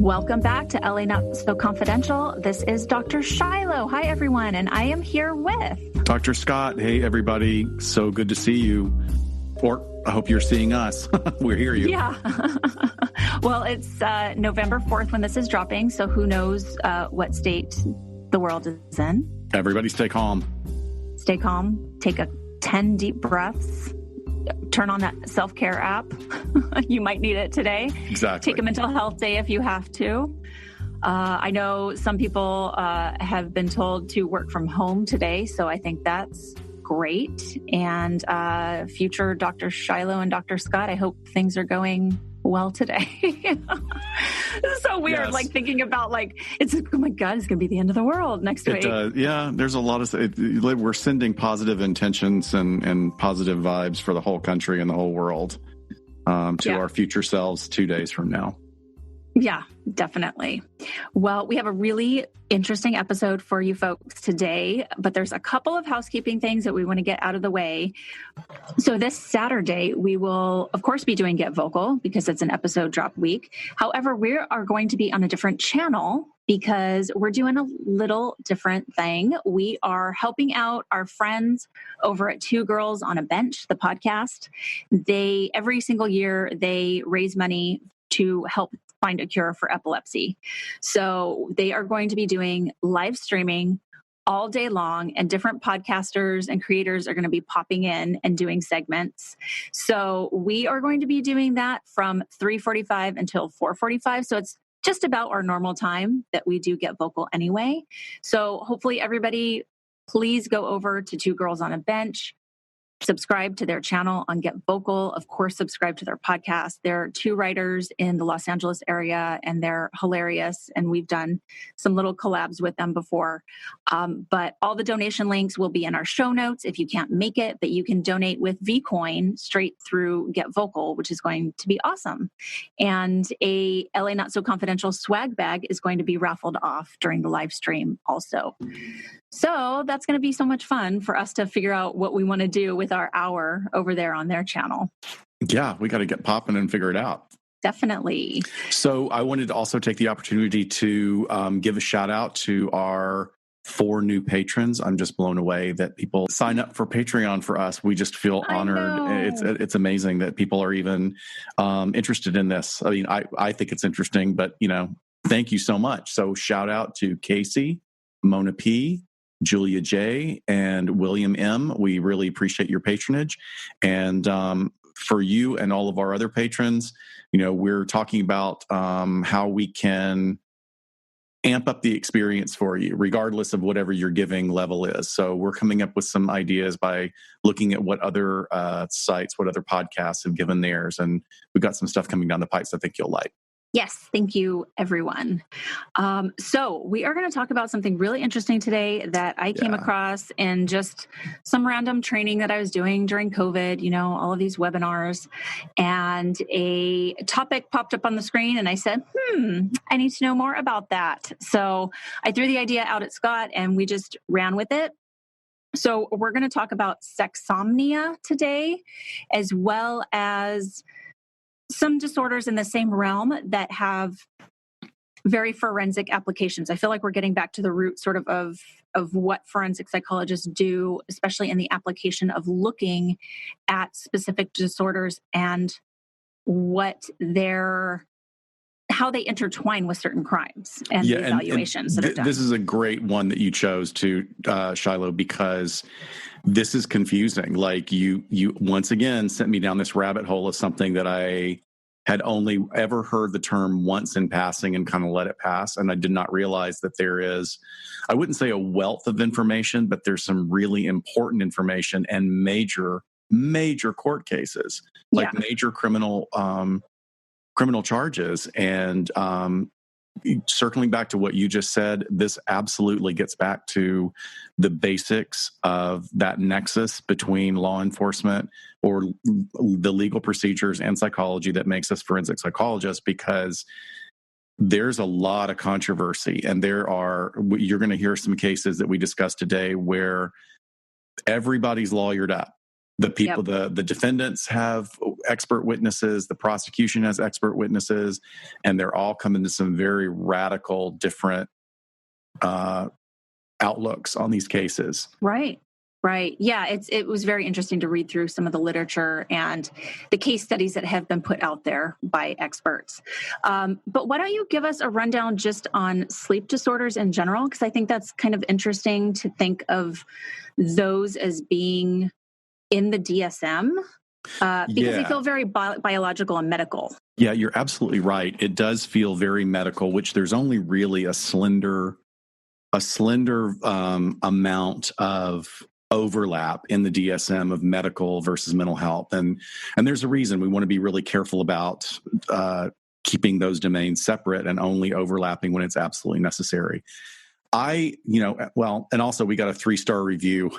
Welcome back to LA Not So Confidential. This is Dr. Shiloh. Hi, everyone. And I am here with Dr. Scott. Hey, everybody. So good to see you. Or I hope you're seeing us. We're here. Yeah. Well, it's November 4th when this is dropping. So who knows what state the world is in. Everybody stay calm. Stay calm. Take 10 deep breaths. Turn on that self-care app. You might need it today. Exactly. Take a mental health day if you have to. I know some people have been told to work from home today, so I think that's great. And future Dr. Shiloh and Dr. Scott, I hope things are going well today. This is so weird, yes. Like thinking about it's oh my God, it's going to be the end of the world next week. Yeah, there's a lot of, we're sending positive intentions and positive vibes for the whole country and the whole world to our future selves 2 days from now. Yeah, definitely. Well, we have a really interesting episode for you folks today, but there's a couple of housekeeping things that we want to get out of the way. So this Saturday, we will, of course, be doing Get Vocal because it's an episode drop week. However, we are going to be on a different channel because we're doing a little different thing. We are helping out our friends over at Two Girls on a Bench, the podcast. Every single year, they raise money to help find a cure for epilepsy. So they are going to be doing live streaming all day long, and different podcasters and creators are going to be popping in and doing segments. So we are going to be doing that from 3:45 until 4:45. So it's just about our normal time that we do Get Vocal anyway. So hopefully everybody, please go over to Two Girls on a Bench. Subscribe to their channel on Get Vocal. Of course, subscribe to their podcast. They're two writers in the Los Angeles area, and they're hilarious. And we've done some little collabs with them before. But all the donation links will be in our show notes if you can't make it. But you can donate with Vcoin straight through Get Vocal, which is going to be awesome. And a LA Not So Confidential swag bag is going to be raffled off during the live stream also. So that's going to be so much fun for us to figure out what we want to do with our hour over there on their channel. Yeah, we got to get popping and figure it out. Definitely. So I wanted to also take the opportunity to give a shout out to our 4 new patrons. I'm just blown away that people sign up for Patreon for us. We just feel honored. It's amazing that people are even interested in this. I mean, I think it's interesting, but thank you so much. So shout out to Casey, Mona P., Julia J., and William M. We really appreciate your patronage. And for you and all of our other patrons, we're talking about how we can amp up the experience for you, regardless of whatever your giving level is. So we're coming up with some ideas by looking at what other sites, what other podcasts have given theirs. And we've got some stuff coming down the pipes I think you'll like. Yes. Thank you, everyone. So we are going to talk about something really interesting today that I came across in just some random training that I was doing during COVID, all of these webinars, and a topic popped up on the screen and I said, I need to know more about that. So I threw the idea out at Scott and we just ran with it. So we're going to talk about sexsomnia today, as well as some disorders in the same realm that have very forensic applications. I feel like we're getting back to the root sort of what forensic psychologists do, especially in the application of looking at specific disorders and how they intertwine with certain crimes and the evaluations that are done. This is a great one that you chose to, Shiloh, because this is confusing. Like you once again sent me down this rabbit hole of something that I had only ever heard the term once in passing and kind of let it pass. And I did not realize that there is, I wouldn't say a wealth of information, but there's some really important information and major court cases, like major criminal charges. And circling back to what you just said, this absolutely gets back to the basics of that nexus between law enforcement or the legal procedures and psychology that makes us forensic psychologists, because there's a lot of controversy. And you're going to hear some cases that we discussed today where everybody's lawyered up. The people, the defendants have expert witnesses, the prosecution has expert witnesses, and they're all coming to some very radical, different outlooks on these cases. Right. Right. Yeah, it was very interesting to read through some of the literature and the case studies that have been put out there by experts. But why don't you give us a rundown just on sleep disorders in general? Because I think that's kind of interesting to think of those as being in the DSM because they feel very biological and medical. Yeah, you're absolutely right. It does feel very medical, which there's only really a slender amount of overlap in the DSM of medical versus mental health. And there's a reason we want to be really careful about keeping those domains separate and only overlapping when it's absolutely necessary. And also we got a 3-star review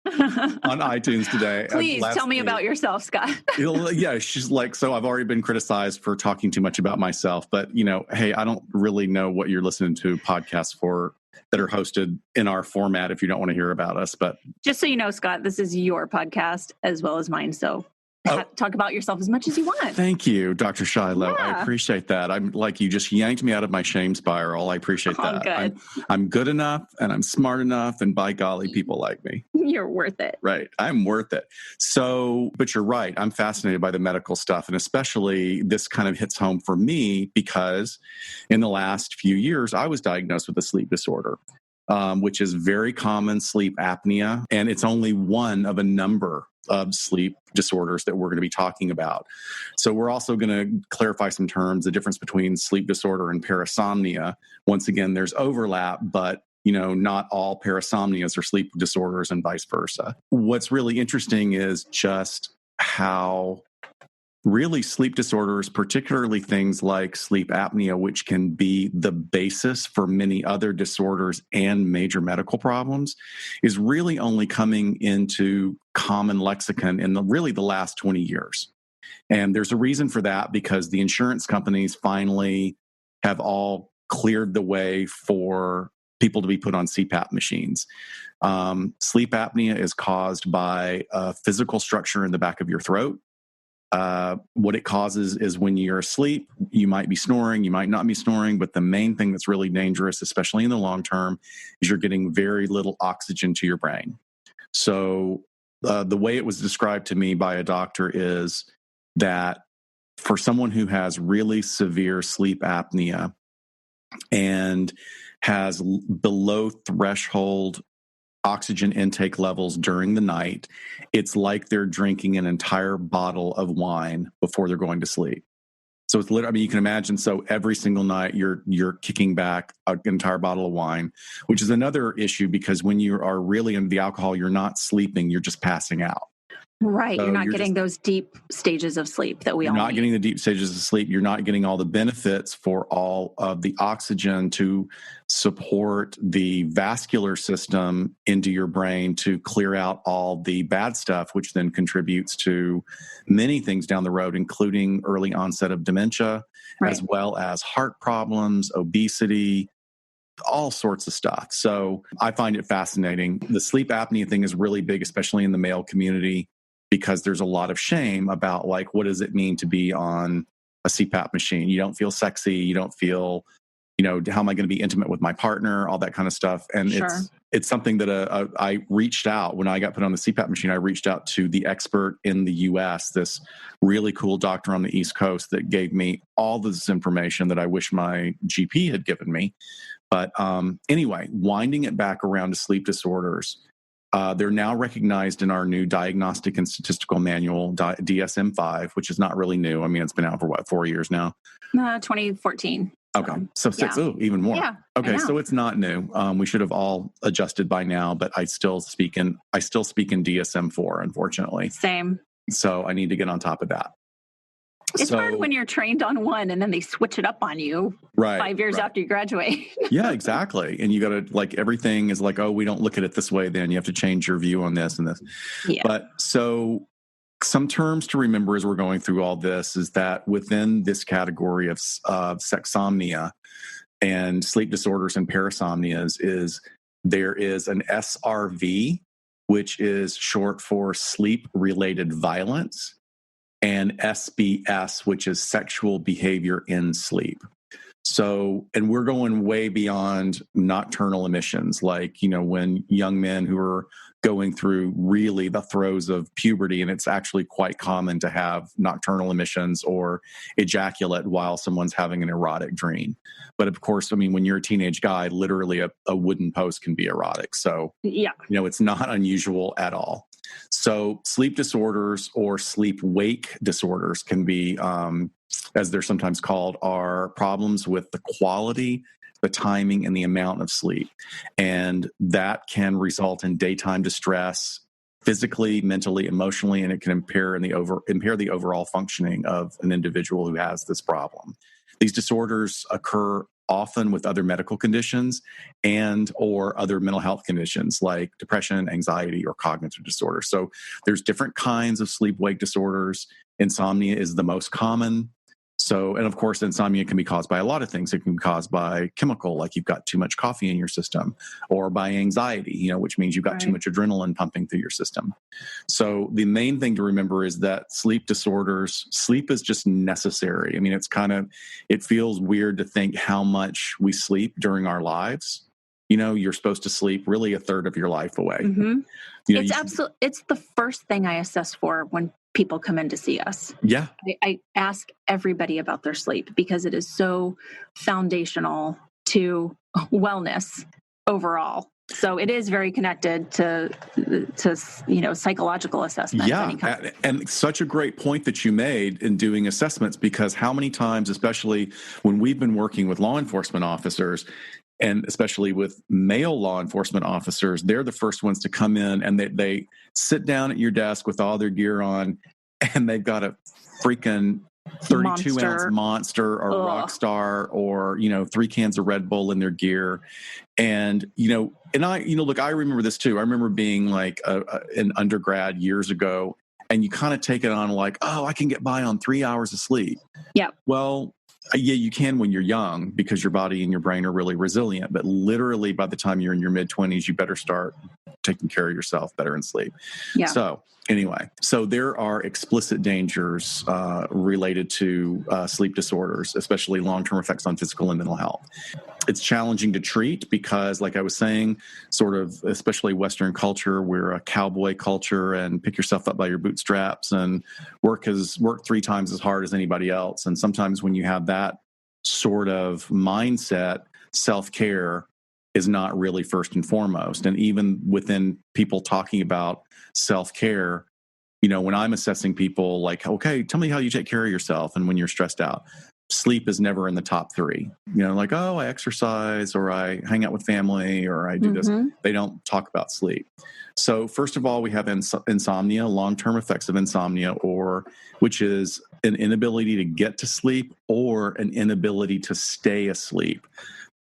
on iTunes today. Please tell me about yourself, Scott. Yeah, she's like, so I've already been criticized for talking too much about myself, but hey, I don't really know what you're listening to podcasts for that are hosted in our format if you don't want to hear about us. But just so you know, Scott, this is your podcast as well as mine. So talk about yourself as much as you want. Thank you, Dr. Shiloh. Yeah. I appreciate that. I'm like, you just yanked me out of my shame spiral. I appreciate that. Good. I'm good enough and I'm smart enough, and by golly, people like me. You're worth it. Right. I'm worth it. So, but you're right. I'm fascinated by the medical stuff. And especially this kind of hits home for me because in the last few years, I was diagnosed with a sleep disorder, which is very common, sleep apnea. And it's only one of a number of sleep disorders that we're going to be talking about. So we're also going to clarify some terms, the difference between sleep disorder and parasomnia. Once again, there's overlap, but not all parasomnias are sleep disorders and vice versa. What's really interesting is just how really sleep disorders, particularly things like sleep apnea, which can be the basis for many other disorders and major medical problems, is really only coming into common lexicon in the last 20 years. And there's a reason for that, because the insurance companies finally have all cleared the way for people to be put on CPAP machines. Sleep apnea is caused by a physical structure in the back of your throat. What it causes is when you're asleep, you might be snoring, you might not be snoring, but the main thing that's really dangerous, especially in the long term, is you're getting very little oxygen to your brain. So the way it was described to me by a doctor is that for someone who has really severe sleep apnea and has below threshold oxygen intake levels during the night, it's like they're drinking an entire bottle of wine before they're going to sleep. So it's literally, you can imagine, so every single night you're kicking back an entire bottle of wine, which is another issue because when you are really into the alcohol, you're not sleeping, you're just passing out. Right. So you're not getting those deep stages of sleep that we all need. You're not getting the deep stages of sleep. You're not getting all the benefits for all of the oxygen to support the vascular system into your brain to clear out all the bad stuff, which then contributes to many things down the road, including early onset of dementia, as well as heart problems, obesity, all sorts of stuff. So I find it fascinating. The sleep apnea thing is really big, especially in the male community, because there's a lot of shame about, like, what does it mean to be on a CPAP machine? You don't feel sexy. You don't feel, how am I going to be intimate with my partner? All that kind of stuff. And it's something that I reached out when I got put on the CPAP machine. I reached out to the expert in the US, this really cool doctor on the East Coast that gave me all this information that I wish my GP had given me. But anyway, winding it back around to sleep disorders, they're now recognized in our new Diagnostic and Statistical Manual, DSM-5, which is not really new. I mean, it's been out for 4 years now? 2014. Okay, so 6, even more. Yeah, okay, so it's not new. We should have all adjusted by now, but I still speak in DSM-4, unfortunately. Same. So I need to get on top of that. It's hard when you're trained on one and then they switch it up on you 5 years after you graduate. Yeah, exactly. And you got to, like, everything is like, oh, we don't look at it this way. Then you have to change your view on this and this. Yeah. But so some terms to remember as we're going through all this is that within this category of sexsomnia and sleep disorders and parasomnias there is an SRV, which is short for sleep-related violence, and SBS, which is sexual behavior in sleep. So, and we're going way beyond nocturnal emissions, like, when young men who are going through really the throes of puberty, and it's actually quite common to have nocturnal emissions or ejaculate while someone's having an erotic dream. But of course, when you're a teenage guy, literally a wooden post can be erotic. So, yeah, it's not unusual at all. So sleep disorders or sleep-wake disorders can be, as they're sometimes called, are problems with the quality, the timing, and the amount of sleep. And that can result in daytime distress, physically, mentally, emotionally, and it can impair the overall functioning of an individual who has this problem. These disorders occur often with other medical conditions and or other mental health conditions like depression, anxiety, or cognitive disorders. So there's different kinds of sleep-wake disorders. Insomnia is the most common. So, and of course, insomnia can be caused by a lot of things. It can be caused by chemical, like you've got too much coffee in your system, or by anxiety, which means you've got too much adrenaline pumping through your system. So the main thing to remember is that sleep disorders, sleep is just necessary. It feels weird to think how much we sleep during our lives. You're supposed to sleep really a third of your life away. Mm-hmm. It's the first thing I assess for when people come in to see us. Yeah. I ask everybody about their sleep because it is so foundational to wellness overall. So it is very connected to psychological assessments. Yeah, and such a great point that you made in doing assessments, because how many times, especially when we've been working with law enforcement officers, and especially with male law enforcement officers, they're the first ones to come in and they sit down at your desk with all their gear on, and they've got a freaking 32-ounce Monster or Rockstar or, 3 cans of Red Bull in their gear. And, I remember this too. I remember being like an undergrad years ago, and you kind of take it on like, oh, I can get by on 3 hours of sleep. Yeah. Well, yeah, you can when you're young because your body and your brain are really resilient. But literally by the time you're in your mid-20s, you better start taking care of yourself better in sleep. Yeah. So anyway, there are explicit dangers related to sleep disorders, especially long-term effects on physical and mental health. It's challenging to treat because, like I was saying, sort of, especially Western culture, we're a cowboy culture and pick yourself up by your bootstraps and work 3 times as hard as anybody else. And sometimes when you have that sort of mindset, self-care is not really first and foremost. And even within people talking about self-care, when I'm assessing people, like, okay, tell me how you take care of yourself and when you're stressed out. Sleep is never in the top 3. Like, oh, I exercise or I hang out with family or I do this. They don't talk about sleep. So first of all, we have insomnia, long-term effects of insomnia, which is an inability to get to sleep or an inability to stay asleep.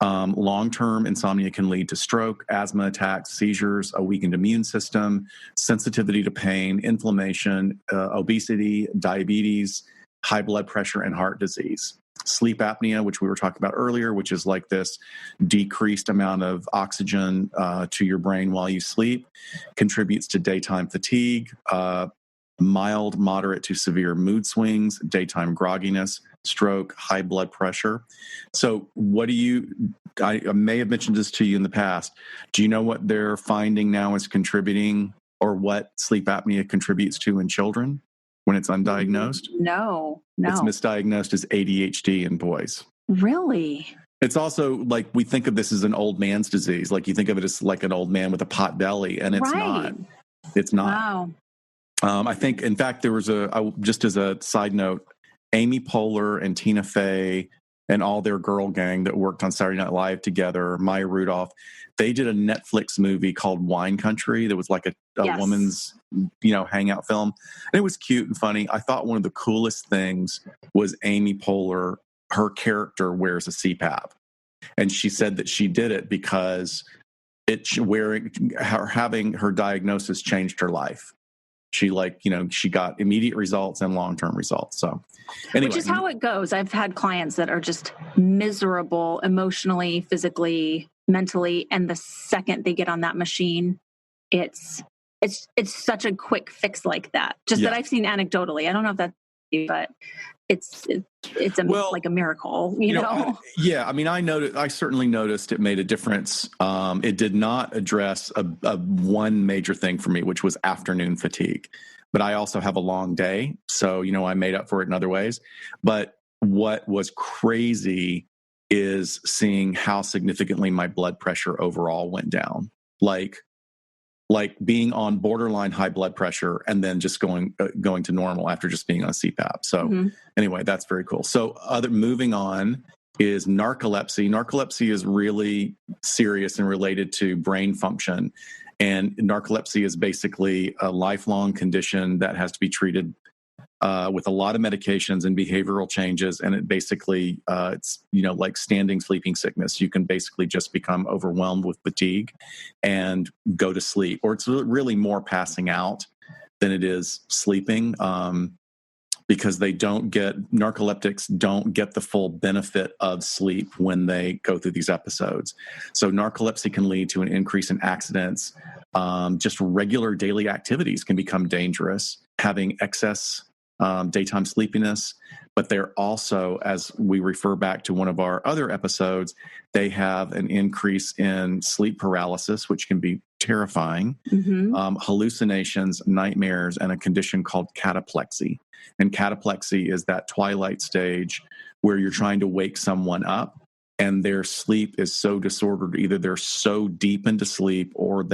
Long-term insomnia can lead to stroke, asthma attacks, seizures, a weakened immune system, sensitivity to pain, inflammation, obesity, diabetes, high blood pressure, and heart disease. Sleep apnea, which we were talking about earlier, which is like this decreased amount of oxygen to your brain while you sleep, contributes to daytime fatigue, mild, moderate to severe mood swings, daytime grogginess, stroke, high blood pressure. So I may have mentioned this to you in the past. Do you know what they're finding now is contributing, or what sleep apnea contributes to in children when it's undiagnosed? No. It's misdiagnosed as ADHD in boys. Really? It's also like we think of this as an old man's disease. Like you think of it as like an old man with a pot belly, and it's not. It's not. Wow. I think, in fact, there was just as a side note, Amy Poehler and Tina Fey and all their girl gang that worked on Saturday Night Live together, Maya Rudolph, they did a Netflix movie called Wine Country that was like a woman's, hangout film. And it was cute and funny. I thought one of the coolest things was Amy Poehler, her character wears a CPAP. And she said that she did it because having her diagnosis changed her life. She she got immediate results and long-term results. So anyway. Which is how it goes. I've had clients that are just miserable emotionally, physically, mentally. And the second they get on that machine, it's it's such a quick fix like that. Just that I've seen anecdotally. I don't know if that's, but it's like a miracle, you know? I certainly noticed it made a difference. It did not address a one major thing for me, which was afternoon fatigue. But I also have a long day, so, I made up for it in other ways. But what was crazy is seeing how significantly my blood pressure overall went down. Like being on borderline high blood pressure and then just going to normal after just being on CPAP. So anyway, that's very cool. So moving on is narcolepsy. Narcolepsy is really serious and related to brain function. And narcolepsy is basically a lifelong condition that has to be treated with a lot of medications and behavioral changes. And it basically, it's, like standing sleeping sickness. You can basically just become overwhelmed with fatigue and go to sleep, or it's really more passing out than it is sleeping, because narcoleptics don't get the full benefit of sleep when they go through these episodes. So narcolepsy can lead to an increase in accidents. Just regular daily activities can become dangerous, having excess daytime sleepiness, but they're also, as we refer back to one of our other episodes, they have an increase in sleep paralysis, which can be terrifying, hallucinations, nightmares, and a condition called cataplexy. And cataplexy is that twilight stage where you're trying to wake someone up and their sleep is so disordered. Either they're so deep into sleep or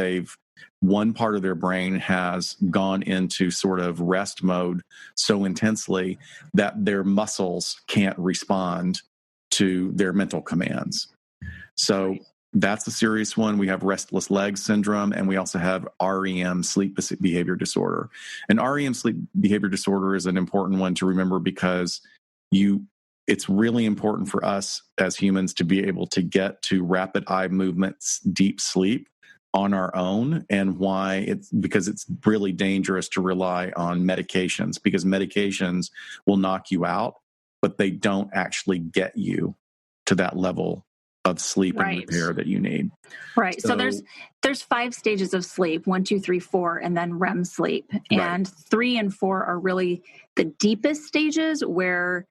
one part of their brain has gone into sort of rest mode so intensely that their muscles can't respond to their mental commands. So that's a serious one. We have restless leg syndrome, and we also have REM, sleep behavior disorder. And REM, sleep behavior disorder, is an important one to remember because it's really important for us as humans to be able to get to rapid eye movements, deep sleep on our own, and because it's really dangerous to rely on medications, because medications will knock you out, but they don't actually get you to that level of sleep and repair that you need. Right. So there's 5 stages of sleep: 1, 2, 3, 4, and then REM sleep. And 3 and 4 are really the deepest stages where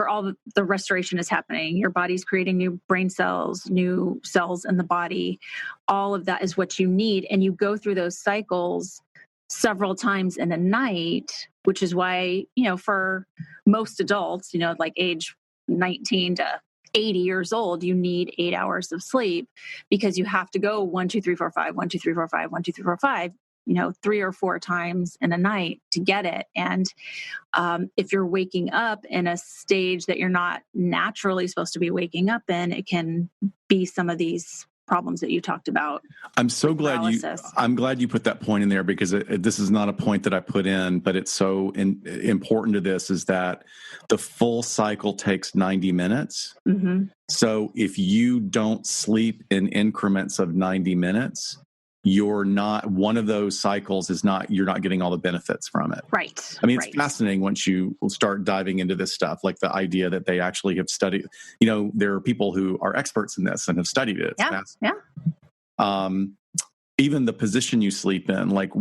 all the restoration is happening. Your body's creating new brain cells, new cells in the body. All of that is what you need. And you go through those cycles several times in a night, which is why, for most adults, like age 19 to 80 years old, you need 8 hours of sleep, because you have to go 1, 2, 3, 4, 5, 1, 2, 3, 4, 5, 1, 2, 3, 4, 5, 3 or 4 times in a night to get it. And if you're waking up in a stage that you're not naturally supposed to be waking up in, it can be some of these problems that you talked about. I'm glad you put that point in there, because this is not a point that I put in, but it's so important to this, is that the full cycle takes 90 minutes. So if you don't sleep in increments of 90 minutes, you're not, one of those cycles you're not getting all the benefits from it. Right. I mean, it's fascinating once you start diving into this stuff, like the idea that they actually have studied, there are people who are experts in this and have studied it. It's even the position you sleep in, like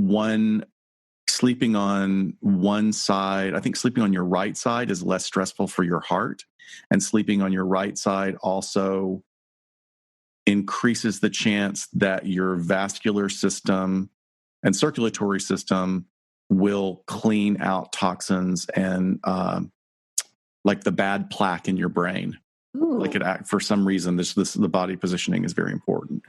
sleeping on one side, I think sleeping on your right side is less stressful for your heart, and sleeping on your right side also increases the chance that your vascular system and circulatory system will clean out toxins and like the bad plaque in your brain. Like for some reason, the body positioning is very important.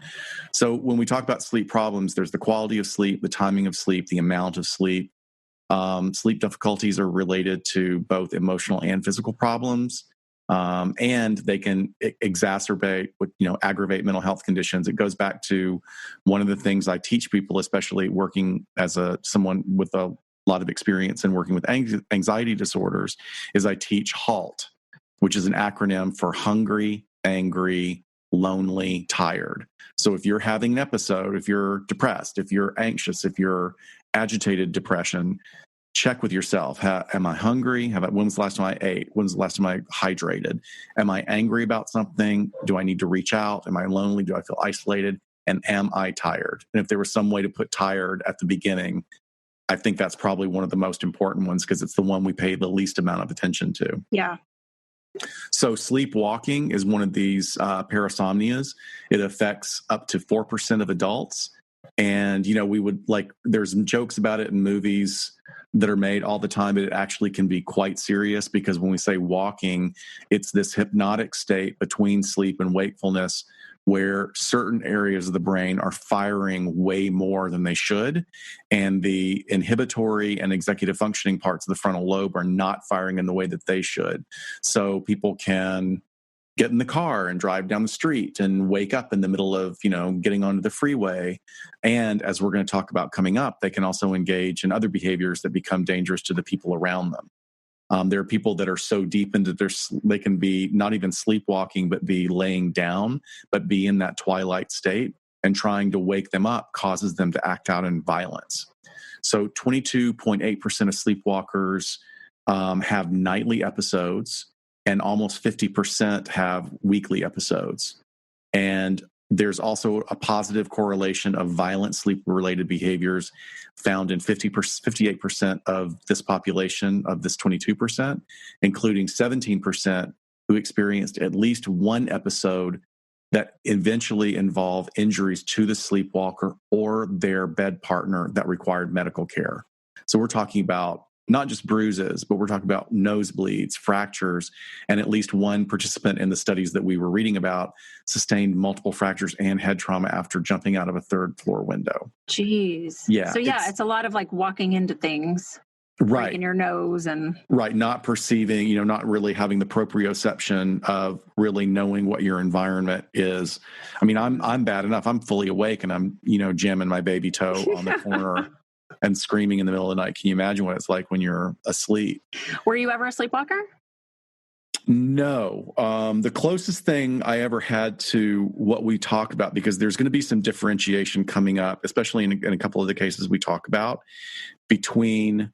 So when we talk about sleep problems, there's the quality of sleep, the timing of sleep, the amount of sleep. Sleep difficulties are related to both emotional and physical problems. And they can exacerbate, aggravate mental health conditions. It goes back to one of the things I teach people, especially working as someone with a lot of experience in working with anxiety disorders, is I teach HALT, which is an acronym for hungry, angry, lonely, tired. So if you're having an episode, if you're depressed, if you're anxious, if you're agitated depression, check with yourself. Am I hungry? When was the last time I ate? When was the last time I hydrated? Am I angry about something? Do I need to reach out? Am I lonely? Do I feel isolated? and am I tired? And if there was some way to put tired at the beginning, I think that's probably one of the most important ones because it's the one we pay the least amount of attention to. Yeah. So sleepwalking is one of these parasomnias. It affects up to 4% of adults. And, we would there's jokes about it in movies that are made all the time, but it actually can be quite serious because when we say walking, it's this hypnotic state between sleep and wakefulness where certain areas of the brain are firing way more than they should. And the inhibitory and executive functioning parts of the frontal lobe are not firing in the way that they should. So people can get in the car and drive down the street and wake up in the middle of, getting onto the freeway. And as we're going to talk about coming up, they can also engage in other behaviors that become dangerous to the people around them. There are people that are so deep into they can be not even sleepwalking, but be laying down, but be in that twilight state, and trying to wake them up causes them to act out in violence. So 22.8% of sleepwalkers have nightly episodes, and almost 50% have weekly episodes. And there's also a positive correlation of violent sleep-related behaviors found in 58% of this population, of this 22%, including 17% who experienced at least one episode that eventually involved injuries to the sleepwalker or their bed partner that required medical care. So we're talking about not just bruises, but we're talking about nosebleeds, fractures, and at least one participant in the studies that we were reading about sustained multiple fractures and head trauma after jumping out of a third floor window. Jeez. Yeah. So it's a lot of walking into things, right, breaking your nose and not perceiving, not really having the proprioception of really knowing what your environment is. I mean, I'm bad enough. I'm fully awake and I'm, jamming my baby toe on the corner and screaming in the middle of the night. Can you imagine what it's like when you're asleep? Were you ever a sleepwalker? No. The closest thing I ever had to what we talk about, because there's going to be some differentiation coming up, especially in a couple of the cases we talk about, between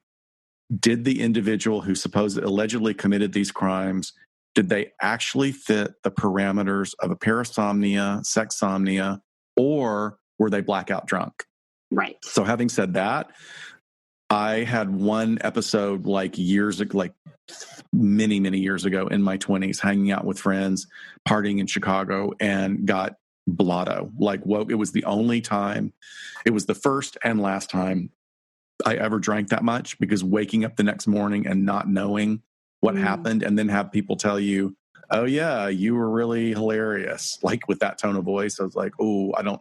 did the individual who allegedly committed these crimes, did they actually fit the parameters of a parasomnia, sexsomnia, or were they blackout drunk? Right. So having said that, I had one episode years ago, many, many years ago in my 20s, hanging out with friends, partying in Chicago, and got blotto. It was the only time, it was the first and last time I ever drank that much, because waking up the next morning and not knowing what happened, and then have people tell you, oh yeah, you were really hilarious, with that tone of voice. I was like, oh, I don't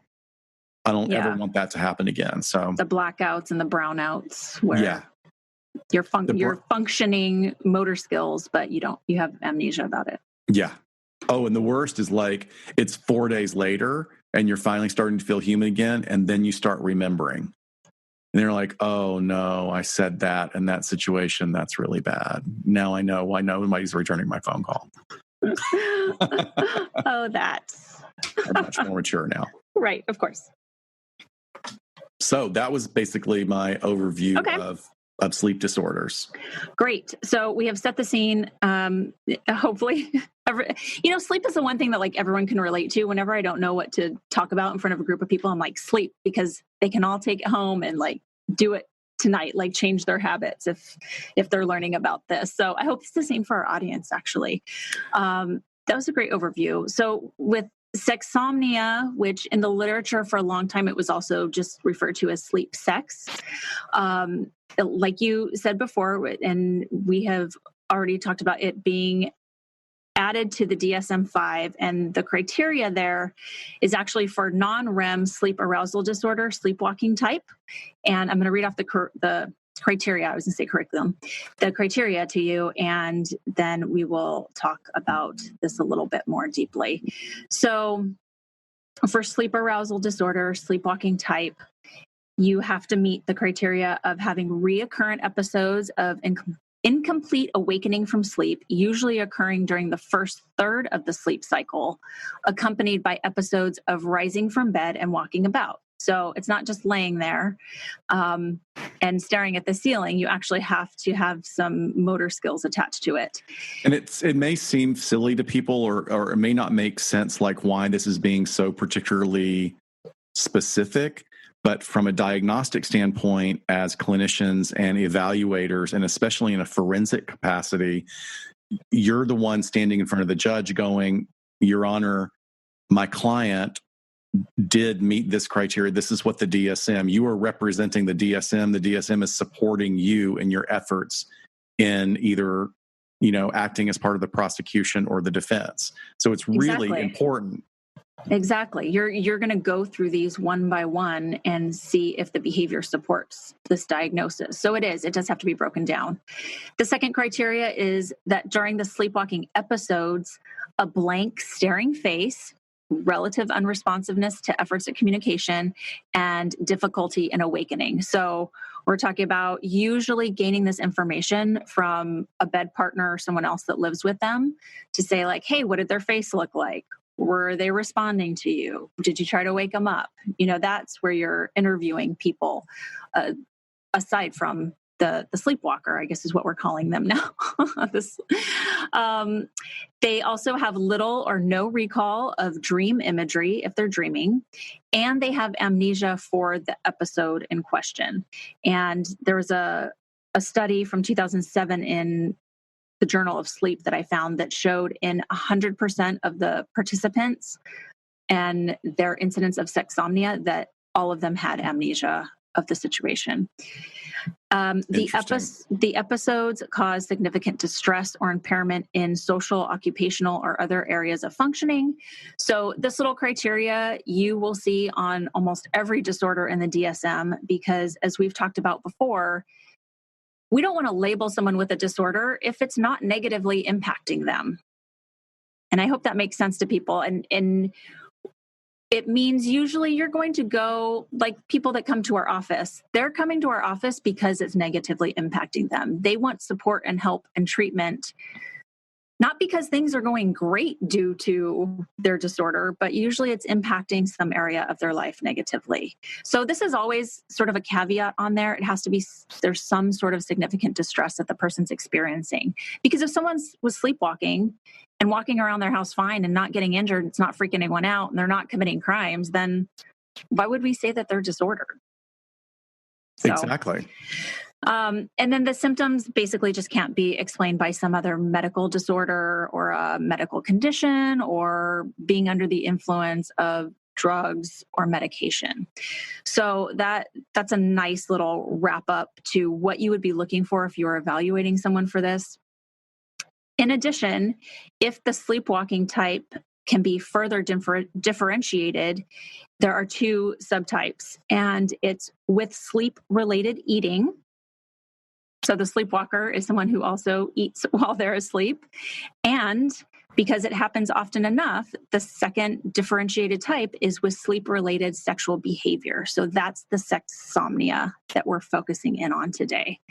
ever want that to happen again. So the blackouts and the brownouts where you're functioning motor skills, but you have amnesia about it. Yeah. Oh, and the worst is it's 4 days later and you're finally starting to feel human again. And then you start remembering. And they're like, oh no, I said that in that situation. That's really bad. Now I know why nobody's returning my phone call. Oh, I'm much more mature now. Right. Of course. So that was basically my overview of sleep disorders. Great. So we have set the scene. Hopefully, sleep is the one thing that everyone can relate to. Whenever I don't know what to talk about in front of a group of people, I'm like, sleep, because they can all take it home and do it tonight, change their habits if they're learning about this. So I hope it's the same for our audience, actually. That was a great overview. So with Sexsomnia, which in the literature for a long time, it was also just referred to as sleep sex. Like you said before, and we have already talked about it being added to the DSM-5, and the criteria there is actually for non-REM sleep arousal disorder, sleepwalking type. And I'm going to read off the criteria. I was going to say curriculum, the criteria to you, and then we will talk about this a little bit more deeply. So for sleep arousal disorder, sleepwalking type, you have to meet the criteria of having reoccurrent episodes of incomplete awakening from sleep, usually occurring during the first third of the sleep cycle, accompanied by episodes of rising from bed and walking about. So it's not just laying there and staring at the ceiling. You actually have to have some motor skills attached to it. And it may seem silly to people, or it may not make sense, why this is being so particularly specific, but from a diagnostic standpoint, as clinicians and evaluators, and especially in a forensic capacity, you're the one standing in front of the judge going, Your Honor, my client did meet this criteria. This is what the DSM, you are representing the DSM. The DSM is supporting you in your efforts in either, acting as part of the prosecution or the defense. So it's really important. Exactly. You're going to go through these one by one and see if the behavior supports this diagnosis. So it does have to be broken down. The second criteria is that during the sleepwalking episodes, a blank staring face, relative unresponsiveness to efforts at communication, and difficulty in awakening. So we're talking about usually gaining this information from a bed partner or someone else that lives with them to say like, hey, what did their face look like? Were they responding to you? Did you try to wake them up? That's where you're interviewing people aside from the sleepwalker, I guess is what we're calling them now. They also have little or no recall of dream imagery if they're dreaming, and they have amnesia for the episode in question. And there was a study from 2007 in the Journal of Sleep that I found that showed in 100% of the participants and their incidence of sexsomnia that all of them had amnesia of the situation. The episodes cause significant distress or impairment in social, occupational, or other areas of functioning. So this little criteria you will see on almost every disorder in the DSM, because as we've talked about before, we don't want to label someone with a disorder if it's not negatively impacting them. And I hope that makes sense to people. And it means usually you're going to go, like people that come to our office, they're coming to our office because it's negatively impacting them. They want support and help and treatment, not because things are going great due to their disorder, but usually it's impacting some area of their life negatively. So this is always sort of a caveat on there. It has to be, there's some sort of significant distress that the person's experiencing. Because if someone was sleepwalking and walking around their house fine and not getting injured, it's not freaking anyone out, and they're not committing crimes, then why would we say that they're disordered? So, exactly. And then the symptoms basically just can't be explained by some other medical disorder or a medical condition or being under the influence of drugs or medication. So that's a nice little wrap up to what you would be looking for if you're evaluating someone for this. In addition, if the sleepwalking type can be further differentiated, there are two subtypes, and it's with sleep-related eating. So the sleepwalker is someone who also eats while they're asleep. And because it happens often enough, the second differentiated type is with sleep-related sexual behavior. So that's the sexsomnia that we're focusing in on today.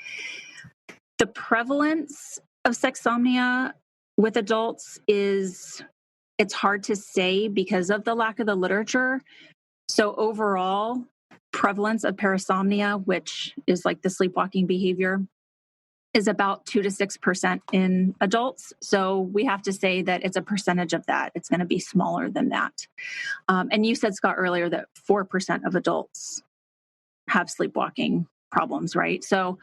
The prevalence of sexsomnia with adults it's hard to say because of the lack of the literature. So overall, prevalence of parasomnia, which is like the sleepwalking behavior, is about 2 to 6% in adults. So we have to say that it's a percentage of that. It's going to be smaller than that. And you said, Scott, earlier that 4% of adults have sleepwalking problems, right? So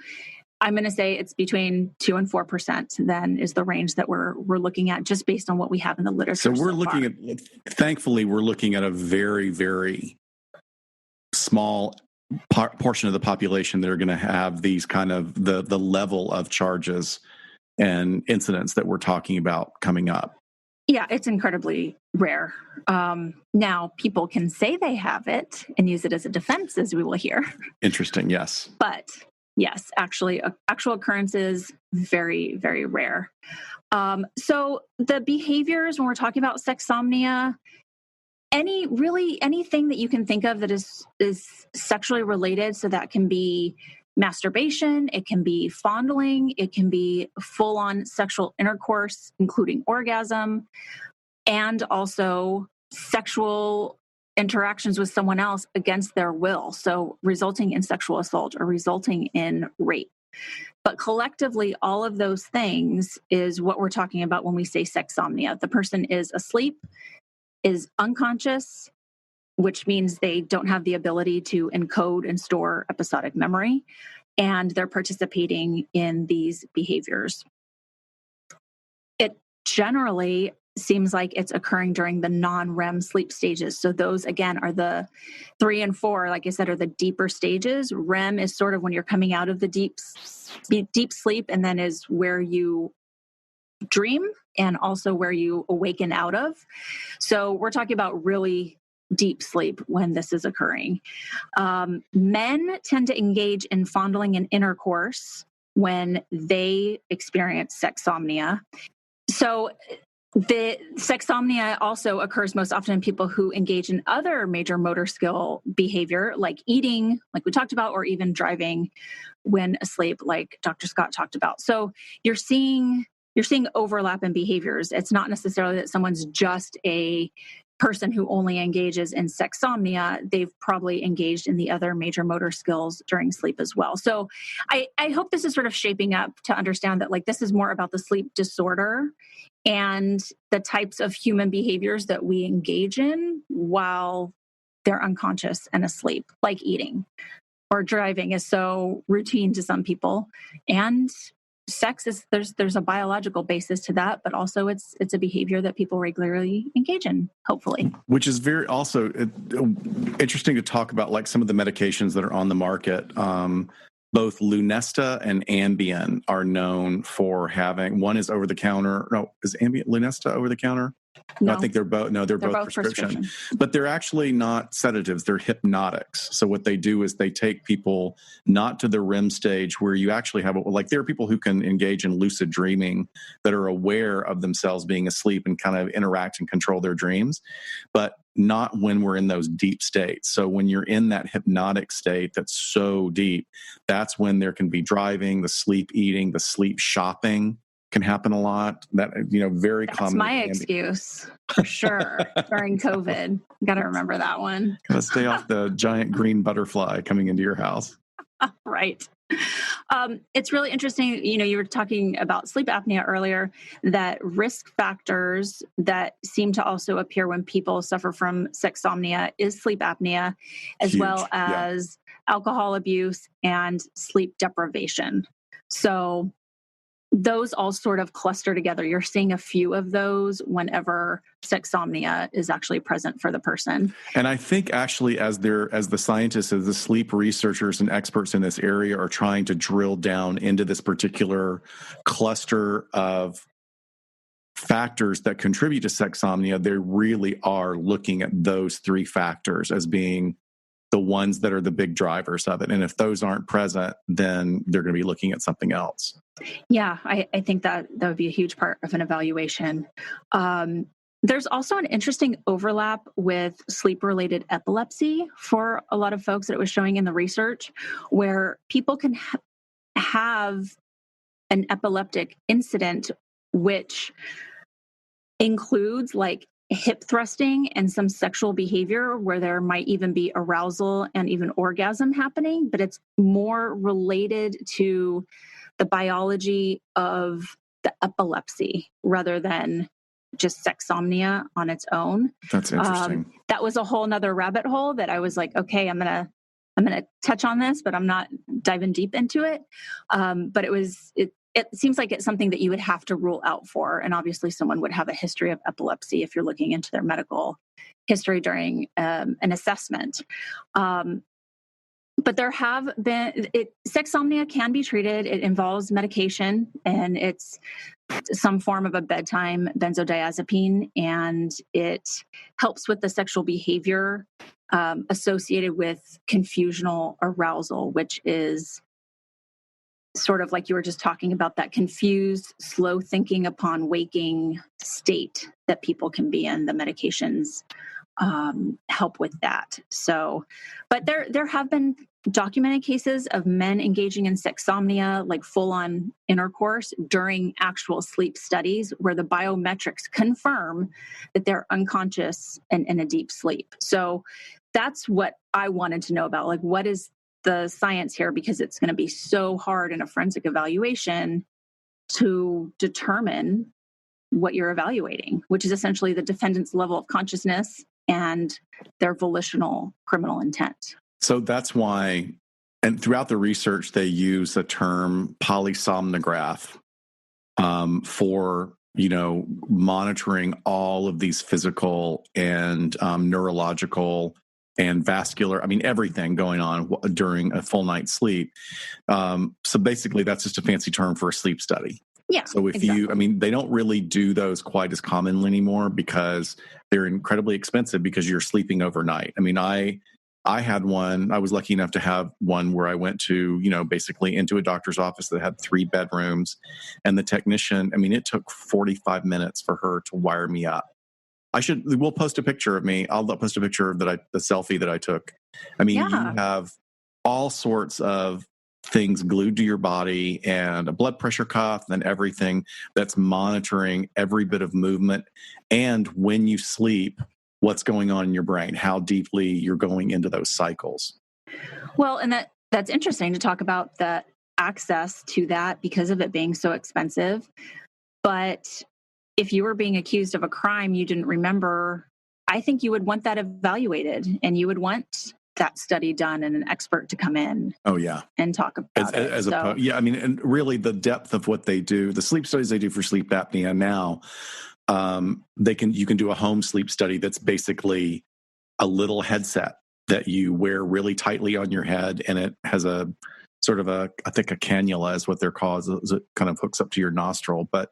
I'm going to say it's between 2 and 4% then is the range that we're looking at just based on what we have in the literature. So we're looking at, thankfully, we're looking at a very, very small portion of the population that are going to have these kind of the level of charges and incidents that we're talking about coming up. Yeah, it's incredibly rare. Now, people can say they have it and use it as a defense, as we will hear. Interesting, yes. But yes, actually, actual occurrences, very, very rare. So the behaviors, when we're talking about sexsomnia, anything that you can think of that is sexually related, so that can be masturbation, it can be fondling, it can be full-on sexual intercourse, including orgasm, and also sexual interactions with someone else against their will, so resulting in sexual assault or resulting in rape. But collectively, all of those things is what we're talking about when we say sexsomnia. The person is asleep, is unconscious, which means they don't have the ability to encode and store episodic memory, and they're participating in these behaviors. It generally seems like it's occurring during the non-REM sleep stages. So those, again, are the 3 and 4, like I said, are the deeper stages. REM is sort of when you're coming out of the deep sleep, and then is where you dream and also where you awaken out of. So we're talking about really deep sleep when this is occurring. Men tend to engage in fondling and intercourse when they experience sexsomnia. So the sexsomnia also occurs most often in people who engage in other major motor skill behavior, like eating, like we talked about, or even driving when asleep, like Dr. Scott talked about. So you're seeing overlap in behaviors. It's not necessarily that someone's just a person who only engages in sexsomnia. They've probably engaged in the other major motor skills during sleep as well. So I hope this is sort of shaping up to understand that, like, this is more about the sleep disorder and the types of human behaviors that we engage in while they're unconscious and asleep, like eating or driving is so routine to some people. And sex is, there's a biological basis to that, but also it's a behavior that people regularly engage in, hopefully. Which is very also interesting to talk about, like some of the medications that are on the market. Both Lunesta and Ambien are known for having, one is over the counter. No, is Ambien, Lunesta over the counter? No. I think they're both prescription. But they're actually not sedatives, they're hypnotics. So what they do is they take people not to the REM stage where you actually have, like, there are people who can engage in lucid dreaming that are aware of themselves being asleep and kind of interact and control their dreams, but not when we're in those deep states. So when you're in that hypnotic state that's so deep, that's when there can be driving, the sleep eating, the sleep shopping can happen a lot. That, very common. That's my excuse, for sure. During COVID, got to remember that one. Gotta stay off the giant green butterfly coming into your house. Right. It's really interesting. You were talking about sleep apnea earlier, that risk factors that seem to also appear when people suffer from sexsomnia is sleep apnea, as Huge. well as alcohol abuse and sleep deprivation. So those all sort of cluster together. You're seeing a few of those whenever sexsomnia is actually present for the person. And I think actually as the scientists, as the sleep researchers and experts in this area are trying to drill down into this particular cluster of factors that contribute to sexsomnia, they really are looking at those 3 factors as being the ones that are the big drivers of it. And if those aren't present, then they're going to be looking at something else. Yeah, I think that would be a huge part of an evaluation. There's also an interesting overlap with sleep-related epilepsy for a lot of folks that it was showing in the research, where people can have an epileptic incident, which includes like hip thrusting and some sexual behavior where there might even be arousal and even orgasm happening, but it's more related to the biology of the epilepsy rather than just sexsomnia on its own. That's interesting. That was a whole nother rabbit hole that I was like, okay, I'm gonna touch on this, but I'm not diving deep into it. But it seems like it's something that you would have to rule out for. And obviously someone would have a history of epilepsy if you're looking into their medical history during an assessment. But there have been, sexsomnia can be treated. It involves medication, and it's some form of a bedtime benzodiazepine, and it helps with the sexual behavior associated with confusional arousal, which is sort of like you were just talking about, that confused, slow thinking upon waking state that people can be in. The medications help with that. So, but there have been documented cases of men engaging in sexsomnia, like full-on intercourse during actual sleep studies, where the biometrics confirm that they're unconscious and in a deep sleep. So that's what I wanted to know about. Like, what is the science here? Because it's going to be so hard in a forensic evaluation to determine what you're evaluating, which is essentially the defendant's level of consciousness and their volitional criminal intent. So that's why, and throughout the research, they use the term polysomnograph for monitoring all of these physical and neurological and vascular, everything going on during a full night's sleep. So basically, that's just a fancy term for a sleep study. Yeah. So if they don't really do those quite as commonly anymore because they're incredibly expensive because you're sleeping overnight. I had one, I was lucky enough to have one where I went to, basically into a doctor's office that had 3 bedrooms. And the technician, it took 45 minutes for her to wire me up. We'll post a picture of me. I'll post a picture of the selfie that I took. You have all sorts of things glued to your body and a blood pressure cuff and everything that's monitoring every bit of movement. And when you sleep, what's going on in your brain, how deeply you're going into those cycles. Well, and that's interesting to talk about the access to that because of it being so expensive. But if you were being accused of a crime you didn't remember, I think you would want that evaluated and you would want that study done and an expert to come in. Oh, yeah. And talk about it. And really the depth of what they do, the sleep studies they do for sleep apnea now, you can do a home sleep study that's basically a little headset that you wear really tightly on your head, and it has a sort of I think a cannula is what they're called. It kind of hooks up to your nostril, but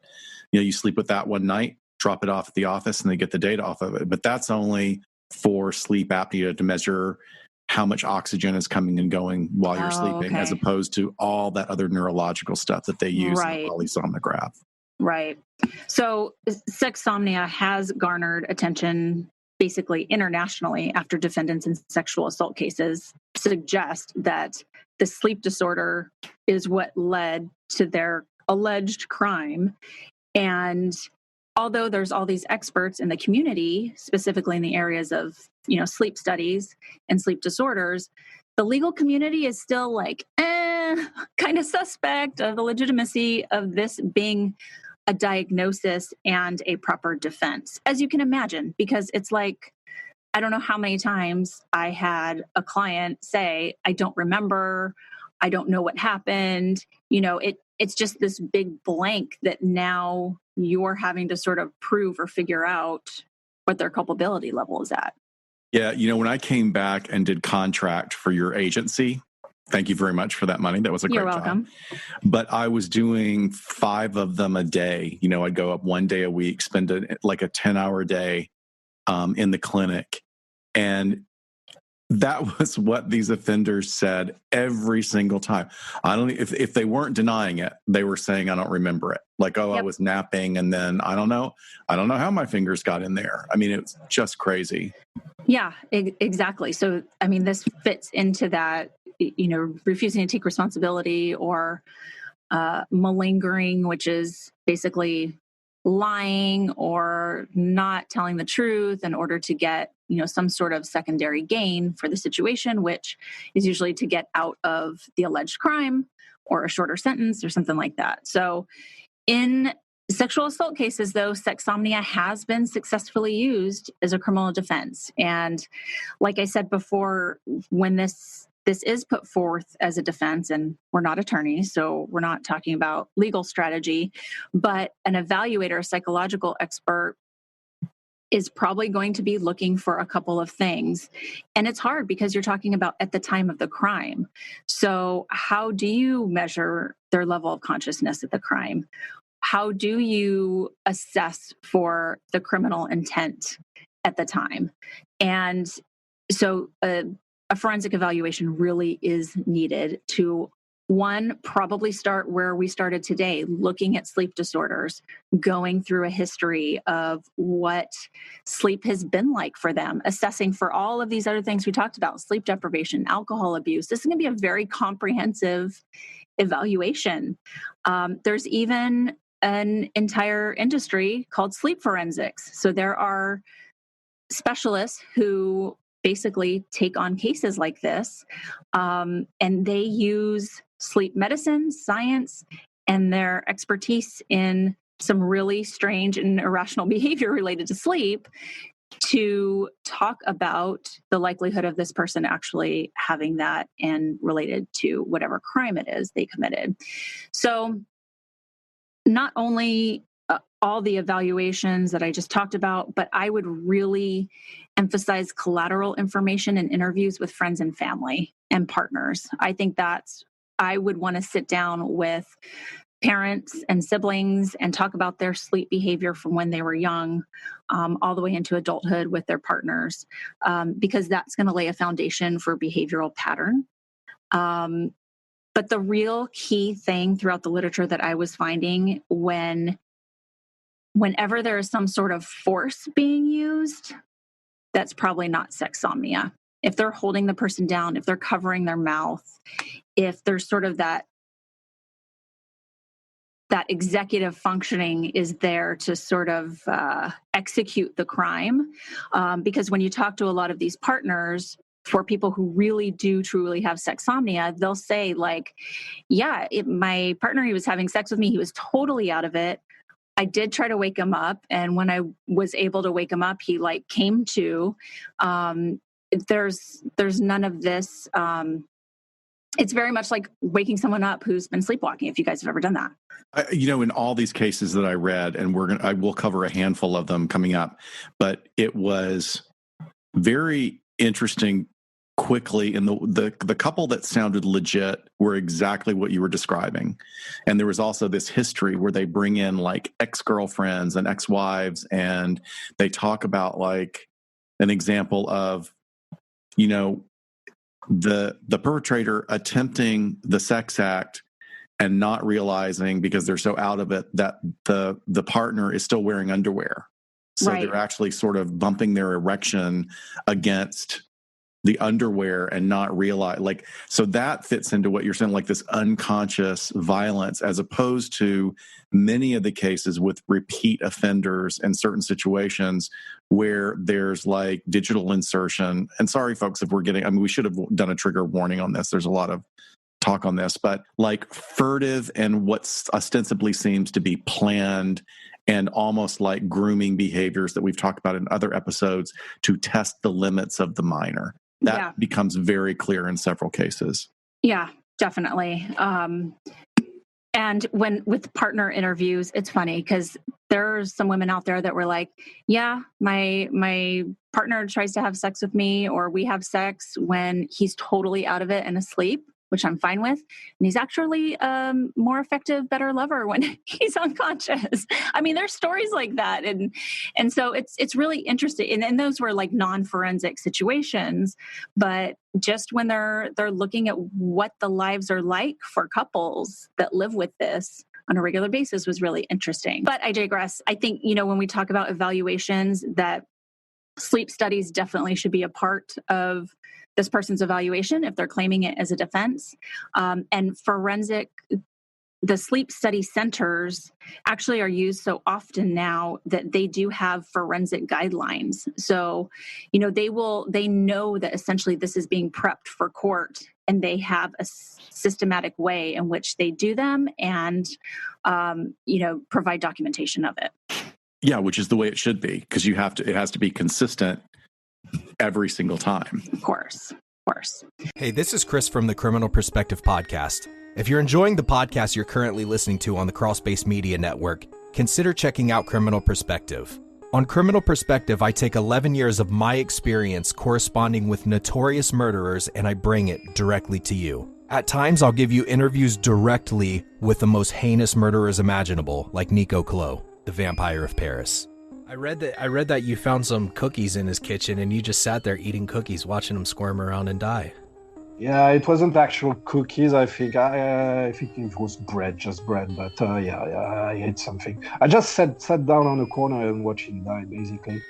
you sleep with that one night, drop it off at the office, and they get the data off of it. But that's only for sleep apnea to measure how much oxygen is coming and going while you're sleeping, as opposed to all that other neurological stuff that they use in the polysomnograph. Right. So Sexsomnia has garnered attention basically internationally after defendants in sexual assault cases suggest that the sleep disorder is what led to their alleged crime. And although there's all these experts in the community, specifically in the areas of, sleep studies and sleep disorders, the legal community is still kind of suspect of the legitimacy of this being a diagnosis and a proper defense, as you can imagine, because it's I don't know how many times I had a client say, I don't remember, I don't know what happened. It's just this big blank that now you're having to sort of prove or figure out what their culpability level is at. Yeah, when I came back and did contract for your agency, thank you very much for that money. That was a great job. You're welcome. But I was doing 5 of them a day. I'd go up 1 day a week, spend a 10-hour day in the clinic. And that was what these offenders said every single time. If they weren't denying it, they were saying, I don't remember it. I was napping and then I don't know how my fingers got in there. It's just crazy. Yeah, exactly. So, this fits into that, refusing to take responsibility or malingering, which is basically lying or not telling the truth in order to get, some sort of secondary gain for the situation, which is usually to get out of the alleged crime or a shorter sentence or something like that. So in sexual assault cases, though, sexsomnia has been successfully used as a criminal defense. And like I said before, when this is put forth as a defense, and we're not attorneys, so we're not talking about legal strategy, but an evaluator, a psychological expert, is probably going to be looking for a couple of things. And it's hard because you're talking about at the time of the crime. So how do you measure their level of consciousness at the crime? How do you assess for the criminal intent at the time? And so a forensic evaluation really is needed to, one, probably start where we started today, looking at sleep disorders, going through a history of what sleep has been like for them, assessing for all of these other things we talked about, sleep deprivation, alcohol abuse. This is going to be a very comprehensive evaluation. There's even an entire industry called sleep forensics. So there are specialists who basically take on cases like this, and they use sleep medicine, science, and their expertise in some really strange and irrational behavior related to sleep to talk about the likelihood of this person actually having that and related to whatever crime it is they committed. So not only all the evaluations that I just talked about, but I would really emphasize collateral information in interviews with friends and family and partners. I think I would want to sit down with parents and siblings and talk about their sleep behavior from when they were young, all the way into adulthood with their partners, because that's going to lay a foundation for behavioral pattern. But the real key thing throughout the literature that I was finding, whenever there is some sort of force being used, that's probably not sexsomnia. If they're holding the person down, if they're covering their mouth, if there's sort of that executive functioning is there to sort of execute the crime. Because when you talk to a lot of these partners, for people who really do truly have sexsomnia, they'll say like, yeah, my partner, he was having sex with me. He was totally out of it. I did try to wake him up. And when I was able to wake him up, he like came to. There's none of this. It's very much like waking someone up who's been sleepwalking, if you guys have ever done that. In all these cases that I read, and I will cover a handful of them coming up, but it was very interesting quickly. And the couple that sounded legit were exactly what you were describing. And there was also this history where they bring in like ex-girlfriends and ex-wives, and they talk about like an example of, the perpetrator attempting the sex act and not realizing, because they're so out of it, that the partner is still wearing underwear. So Right. They're actually sort of bumping their erection against the underwear and not realize, like, so that fits into what you're saying, like this unconscious violence, as opposed to many of the cases with repeat offenders in certain situations where there's like digital insertion. And sorry, folks, if we should have done a trigger warning on this. There's a lot of talk on this, but like furtive and what ostensibly seems to be planned and almost like grooming behaviors that we've talked about in other episodes to test the limits of the minor. That becomes very clear in several cases. Yeah, definitely. And with partner interviews, it's funny because there's some women out there that were like, yeah, my partner tries to have sex with me, or we have sex when he's totally out of it and asleep, which I'm fine with. And he's actually more effective, better lover when he's unconscious. I mean, there's stories like that. And so it's really interesting. And those were like non-forensic situations, but just when they're looking at what the lives are like for couples that live with this on a regular basis was really interesting. But I digress. I think, when we talk about evaluations, that sleep studies definitely should be a part of this person's evaluation if they're claiming it as a defense. And the sleep study centers actually are used so often now that they do have forensic guidelines. So, they know that essentially this is being prepped for court, and they have a systematic way in which they do them and, provide documentation of it. Yeah, which is the way it should be, because it has to be consistent every single time. Of course. Hey, this is Chris from the Criminal Perspective Podcast. If you're enjoying the podcast you're currently listening to on the Crossbase Media Network, consider checking out Criminal Perspective. On Criminal Perspective, I take 11 years of my experience corresponding with notorious murderers and I bring it directly to you. At times, I'll give you interviews directly with the most heinous murderers imaginable, like Nico Clos, the Vampire of Paris. I read that you found some cookies in his kitchen and you just sat there eating cookies, watching him squirm around and die. Yeah, it wasn't actual cookies. I think it was just bread. But I ate something. I just sat down on a corner and watched him die, basically.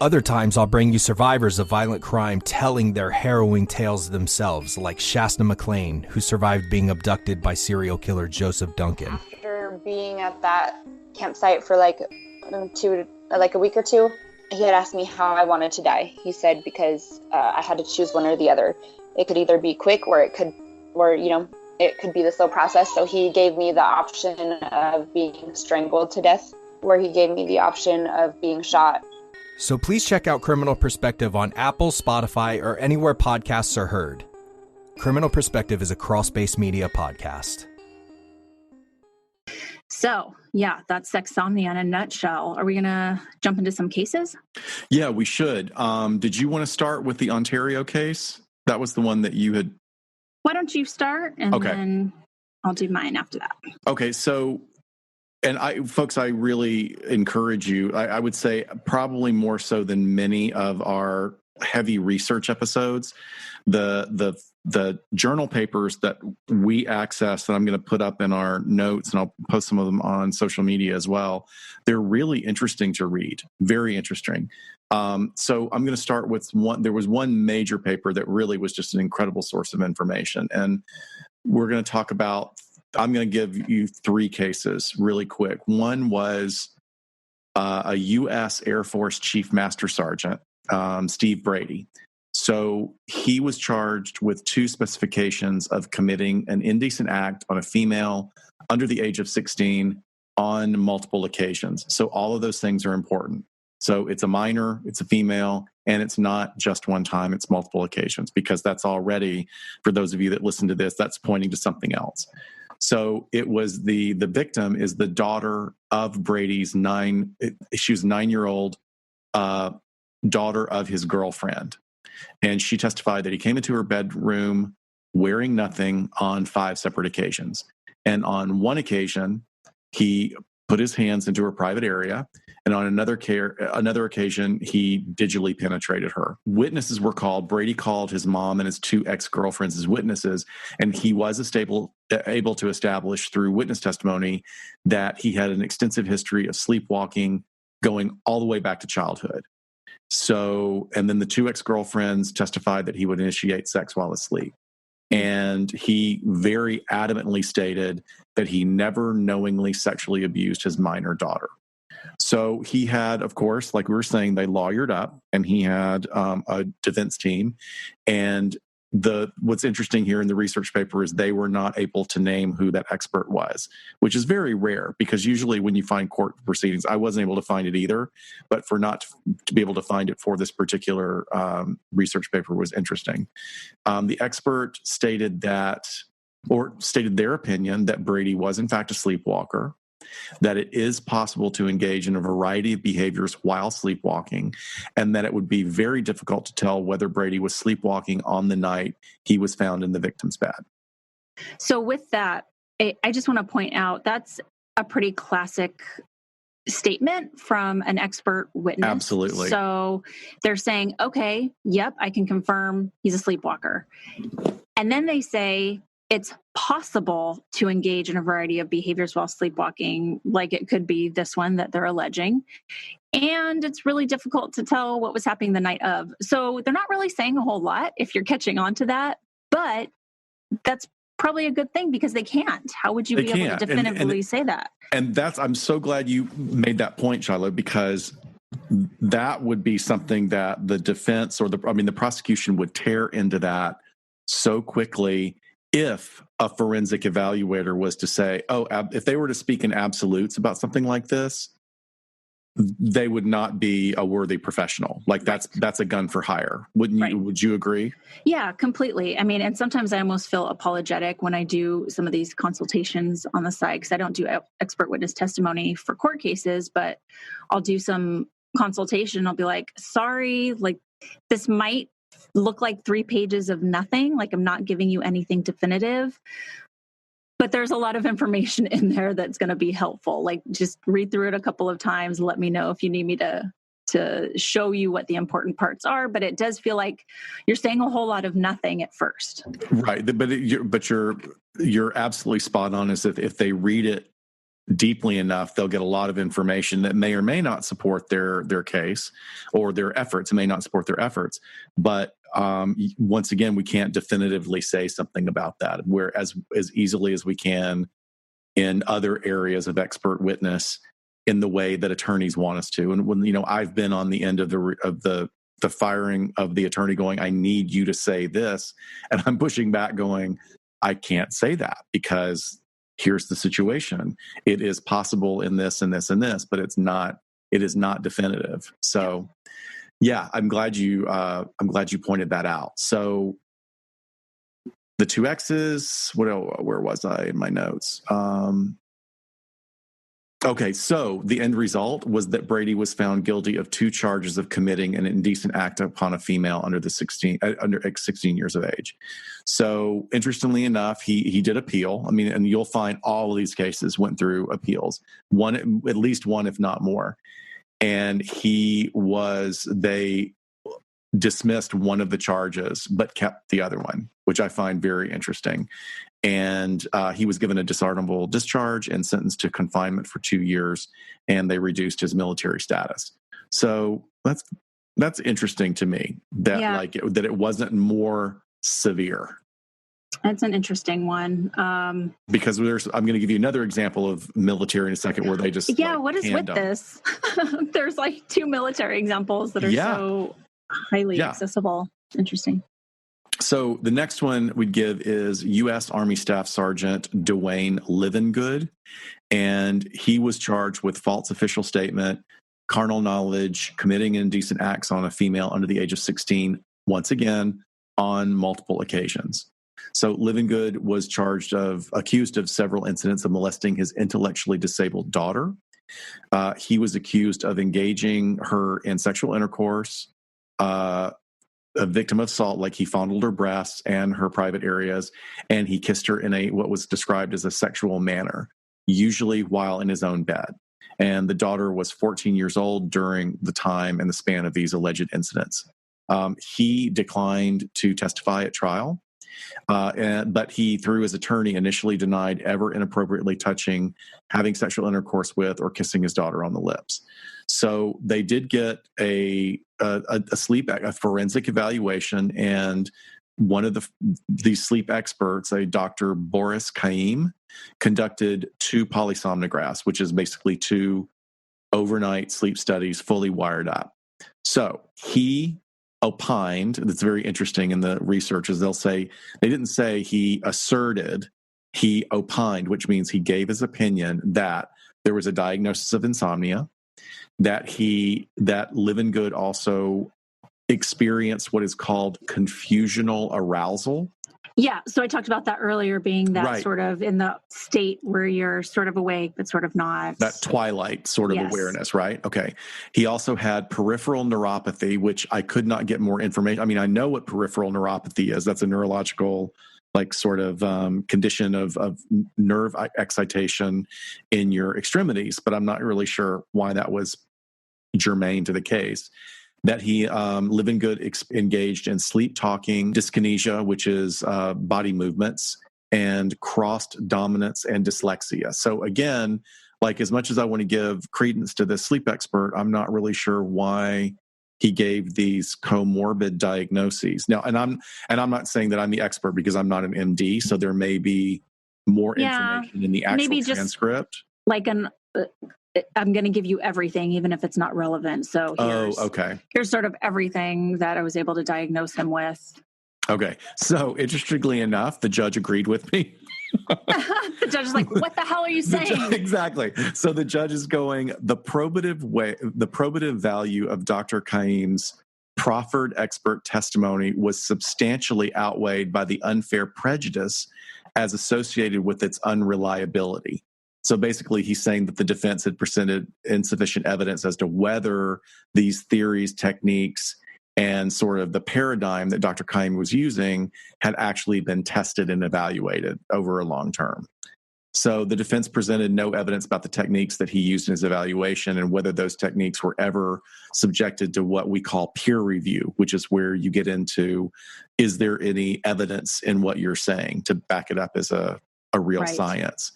Other times, I'll bring you survivors of violent crime telling their harrowing tales themselves, like Shasta McLean, who survived being abducted by serial killer Joseph Duncan. After being at that campsite for like a week or two, he had asked me how I wanted to die. He said because I had to choose one or the other. It could either be quick or it could be the slow process. So he gave me the option of being strangled to death, or he gave me the option of being shot So please check out Criminal Perspective on Apple, Spotify, or anywhere podcasts are heard. Criminal Perspective is a cross-based media podcast. So, yeah, that's Sexsomnia in a nutshell. Are we going to jump into some cases? Yeah, we should. Did you want to start with the Ontario case? That was the one that you had. Why don't you start, and then I'll do mine after that. Okay, so, and folks, I really encourage you. I would say probably more so than many of our heavy research episodes, the journal papers that we access that I'm going to put up in our notes, and I'll post some of them on social media as well. They're really interesting to read, very interesting. So I'm going to start with one. There was one major paper that really was just an incredible source of information, and we're going to talk about. I'm going to give you three cases really quick. One was a U.S. Air Force Chief Master Sergeant, Steve Brady. So he was charged with two specifications of committing an indecent act on a female under the age of 16 on multiple occasions. So all of those things are important. So it's a minor, it's a female, and it's not just one time, it's multiple occasions, because that's already, for those of you that listen to this, that's pointing to something else. So it was the victim is the daughter of Brady's she was 9-year-old daughter of his girlfriend. And she testified that he came into her bedroom wearing nothing on 5 separate occasions. And on one occasion, he put his hands into her private area. And on another occasion, he digitally penetrated her. Witnesses were called. Brady called his mom and his 2 ex-girlfriends as witnesses. And he was able to establish through witness testimony that he had an extensive history of sleepwalking going all the way back to childhood. So, and then the 2 ex-girlfriends testified that he would initiate sex while asleep. And he very adamantly stated that he never knowingly sexually abused his minor daughter. So he had, of course, like we were saying, they lawyered up, and he had a defense team. And what's interesting here in the research paper is they were not able to name who that expert was, which is very rare, because usually when you find court proceedings, I wasn't able to find it either, but for not to be able to find it for this particular research paper was interesting. The expert stated their opinion that Brady was in fact a sleepwalker, that it is possible to engage in a variety of behaviors while sleepwalking, and that it would be very difficult to tell whether Brady was sleepwalking on the night he was found in the victim's bed. So with that, I just want to point out that's a pretty classic statement from an expert witness. Absolutely. So they're saying, okay, yep, I can confirm he's a sleepwalker. And then they say, it's possible to engage in a variety of behaviors while sleepwalking, like it could be this one that they're alleging. And it's really difficult to tell what was happening the night of. So they're not really saying a whole lot if you're catching on to that, but that's probably a good thing, because they can't. How would you be able to definitively say that? And I'm so glad you made that point, Shiloh, because that would be something that the defense or the prosecution would tear into that so quickly if a forensic evaluator was to say, if they were to speak in absolutes about something like this, they would not be a worthy professional. Like that's a gun for hire. Wouldn't you? Right. Would you agree? Yeah, completely. I mean, and sometimes I almost feel apologetic when I do some of these consultations on the side, because I don't do expert witness testimony for court cases, but I'll do some consultation. I'll be like, sorry, like this might look like 3 pages of nothing. Like I'm not giving you anything definitive, but there's a lot of information in there that's going to be helpful. Like just read through it a couple of times. Let me know if you need me to show you what the important parts are. But it does feel like you're saying a whole lot of nothing at first. Right. But you're absolutely spot on. Is if they read it deeply enough, they'll get a lot of information that may or may not support their case or their efforts. It may not support their efforts. But once again, we can't definitively say something about that, whereas as easily as we can in other areas of expert witness in the way that attorneys want us to. And when I've been on the end of the firing of the attorney going, I need you to say this, and I'm pushing back going, I can't say that because here's the situation. It is possible in this and this and this, but it's not It is not definitive. So, yeah, I'm glad you pointed that out. So, the two X's. Where was I in my notes? Okay, so the end result was that Brady was found guilty of 2 charges of committing an indecent act upon a female under 16 years of age. So, interestingly enough, he did appeal. I mean, and you'll find all of these cases went through appeals, at least one, if not more. And they dismissed one of the charges, but kept the other one, which I find very interesting. And he was given a dishonorable discharge and sentenced to confinement for 2 years, and they reduced his military status. So that's interesting to me that that it wasn't more severe. That's an interesting one. Because I'm going to give you another example of military in a second where they just what is with this? There's like 2 military examples that are so highly accessible. Interesting. So the next one we'd give is U.S. Army Staff Sergeant Dwayne Livengood, and he was charged with false official statement, carnal knowledge, committing indecent acts on a female under the age of 16, once again, on multiple occasions. So Livengood was accused of several incidents of molesting his intellectually disabled daughter. He was accused of engaging her in sexual intercourse, a victim of assault, like he fondled her breasts and her private areas, and he kissed her in what was described as a sexual manner, usually while in his own bed. And the daughter was 14 years old during the time and the span of these alleged incidents. He declined to testify at trial, but he, through his attorney, initially denied ever inappropriately touching, having sexual intercourse with, or kissing his daughter on the lips. So they did get a forensic evaluation, and one of these sleep experts, a Dr. Boris Kaim, conducted 2 polysomnographs, which is basically 2 overnight sleep studies fully wired up. So he opined, that's very interesting in the research, is they didn't say he asserted, he opined, which means he gave his opinion that there was a diagnosis of insomnia, that Livengood also experienced what is called confusional arousal. Yeah, so I talked about that earlier, being that sort of in the state where you're sort of awake, but sort of not. That twilight sort of awareness, right? Okay. He also had peripheral neuropathy, which I could not get more information. I mean, I know what peripheral neuropathy is. That's a neurological sort of condition of nerve excitation in your extremities, but I'm not really sure why that was germane to the case. That he, Livengood, engaged in sleep talking, dyskinesia, which is body movements, and crossed dominance and dyslexia. So again, as much as I want to give credence to this sleep expert, I'm not really sure why he gave these comorbid diagnoses. Now, and I'm not saying that I'm the expert, because I'm not an MD, so there may be more information in the actual transcript. I'm going to give you everything, even if it's not relevant. So here's sort of everything that I was able to diagnose him with. Okay. So interestingly enough, the judge agreed with me. The judge is like, what the hell are you saying? Exactly. So the judge is going, the probative value of Dr. Kaim's proffered expert testimony was substantially outweighed by the unfair prejudice as associated with its unreliability. So basically, he's saying that the defense had presented insufficient evidence as to whether these theories, techniques, and sort of the paradigm that Dr. Kaim was using had actually been tested and evaluated over a long term. So the defense presented no evidence about the techniques that he used in his evaluation and whether those techniques were ever subjected to what we call peer review, which is where you get into, is there any evidence in what you're saying to back it up as a real science?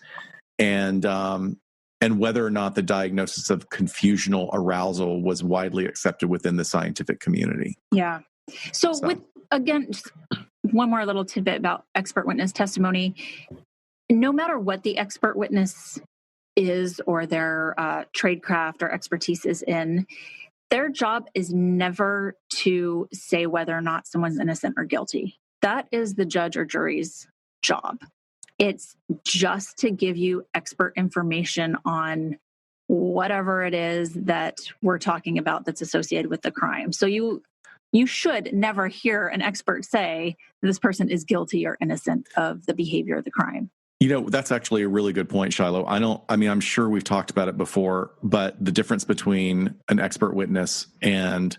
And whether or not the diagnosis of confusional arousal was widely accepted within the scientific community. Yeah. So with, again, just one more little tidbit about expert witness testimony. No matter what the expert witness is or their tradecraft or expertise is in, their job is never to say whether or not someone's innocent or guilty. That is the judge or jury's job. It's just to give you expert information on whatever it is that we're talking about that's associated with the crime. So you should never hear an expert say this person is guilty or innocent of the behavior of the crime. That's actually a really good point, Shiloh. I'm sure we've talked about it before, but the difference between an expert witness and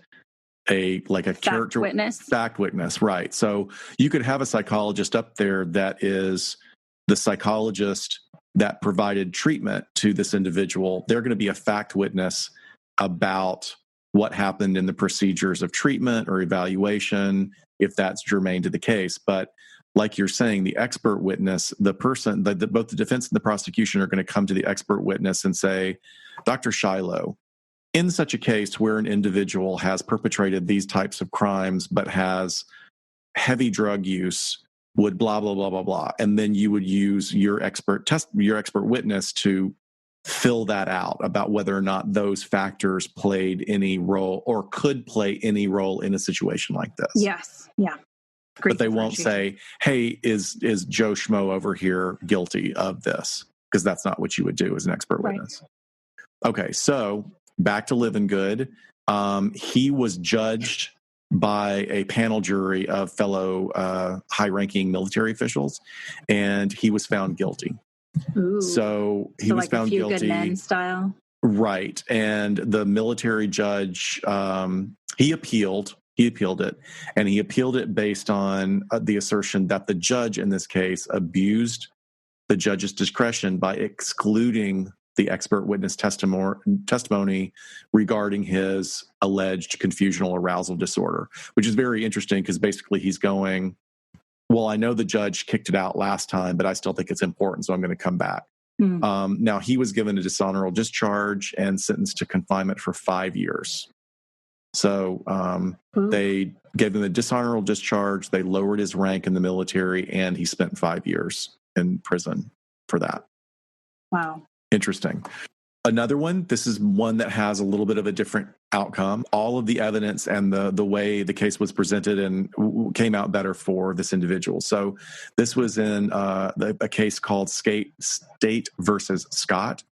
a fact witness, right? So you could have a psychologist up there that is the psychologist that provided treatment to this individual. They're going to be a fact witness about what happened in the procedures of treatment or evaluation, if that's germane to the case. But like you're saying, the expert witness, the person, both the defense and the prosecution are going to come to the expert witness and say, Dr. Shiloh, in such a case where an individual has perpetrated these types of crimes but has heavy drug use, would blah, blah, blah, blah, blah. And then you would use your expert witness to fill that out about whether or not those factors played any role or could play any role in a situation like this. Yes. Yeah. Great. But they won't say, hey, is Joe Schmo over here guilty of this? Because that's not what you would do as an expert witness. Okay, so back to Living Good. He was judged by a panel jury of fellow high-ranking military officials, and he was found guilty. Ooh. So he was found guilty. Good Men style. Right. And the military judge, he appealed it, and he appealed it based on the assertion that the judge in this case abused the judge's discretion by excluding the expert witness testimony regarding his alleged confusional arousal disorder, which is very interesting because basically he's going, well, I know the judge kicked it out last time, but I still think it's important, so I'm going to come back. Now, he was given a dishonorable discharge and sentenced to confinement for 5 years. So they gave him a dishonorable discharge, they lowered his rank in the military, and he spent 5 years in prison for that. Wow. Interesting. Another one, this is one that has a little bit of a different outcome. All of the evidence and the way the case was presented and came out better for this individual. So this was in a case called State versus Scott.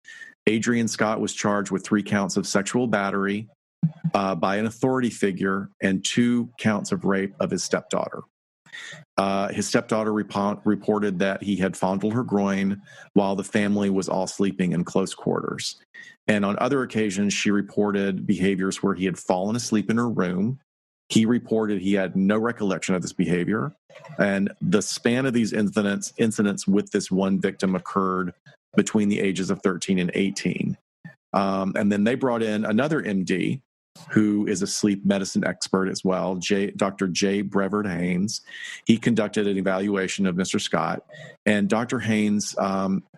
Adrian Scott was charged with 3 counts of sexual battery by an authority figure and 2 counts of rape of his stepdaughter. His stepdaughter reported that he had fondled her groin while the family was all sleeping in close quarters. And on other occasions, she reported behaviors where he had fallen asleep in her room. He reported he had no recollection of this behavior. And the span of these incidents with this one victim occurred between the ages of 13 and 18. And then they brought in another MD who is a sleep medicine expert as well, Dr. J. Brevard Haynes. He conducted an evaluation of Mr. Scott, and Dr. Haynes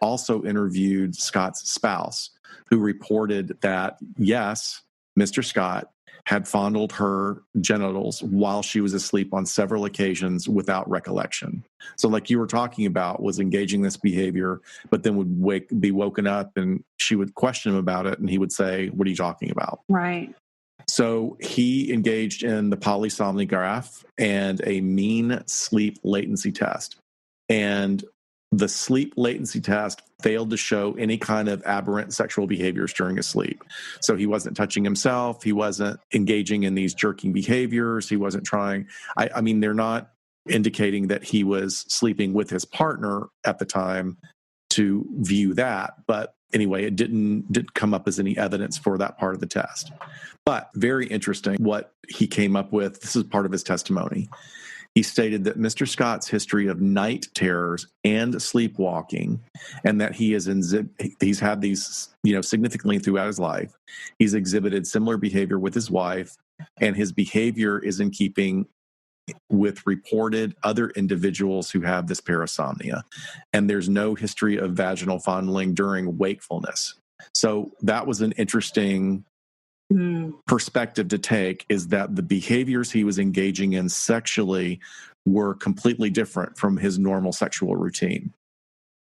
also interviewed Scott's spouse, who reported that, yes, Mr. Scott had fondled her genitals while she was asleep on several occasions without recollection. So like you were talking about, was engaging this behavior, but then would be woken up and she would question him about it, and he would say, what are you talking about? Right. So he engaged in the polysomnograph and a mean sleep latency test. And the sleep latency test failed to show any kind of aberrant sexual behaviors during his sleep. So he wasn't touching himself. He wasn't engaging in these jerking behaviors. He wasn't trying. I mean, they're not indicating that he was sleeping with his partner at the time to view that. But anyway, it didn't come up as any evidence for that part of the test. But very interesting what he came up with. This is part of his testimony. He stated that Mr. Scott's history of night terrors and sleepwalking, and that he's had these, significantly throughout his life. He's exhibited similar behavior with his wife, and his behavior is in keeping with reported other individuals who have this parasomnia. And there's no history of vaginal fondling during wakefulness. So that was an interesting perspective to take, is that the behaviors he was engaging in sexually were completely different from his normal sexual routine.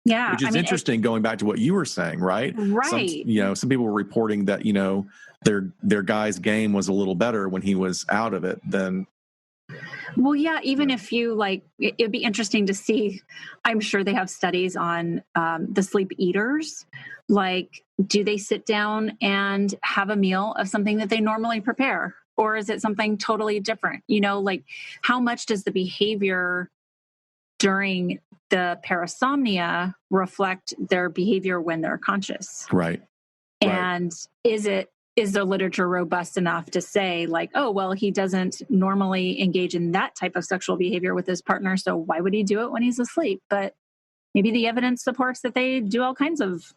Yeah. Which is interesting, going back to what you were saying, right? Right. Some people were reporting that, their guy's game was a little better when he was out of it than Well, yeah, even if you like, it'd be interesting to see. I'm sure they have studies on the sleep eaters. Like, do they sit down and have a meal of something that they normally prepare? Or is it something totally different? Like how much does the behavior during the parasomnia reflect their behavior when they're conscious? Right. And is the literature robust enough to say like, oh, well, he doesn't normally engage in that type of sexual behavior with his partner, so why would he do it when he's asleep? But maybe the evidence supports that they do all kinds of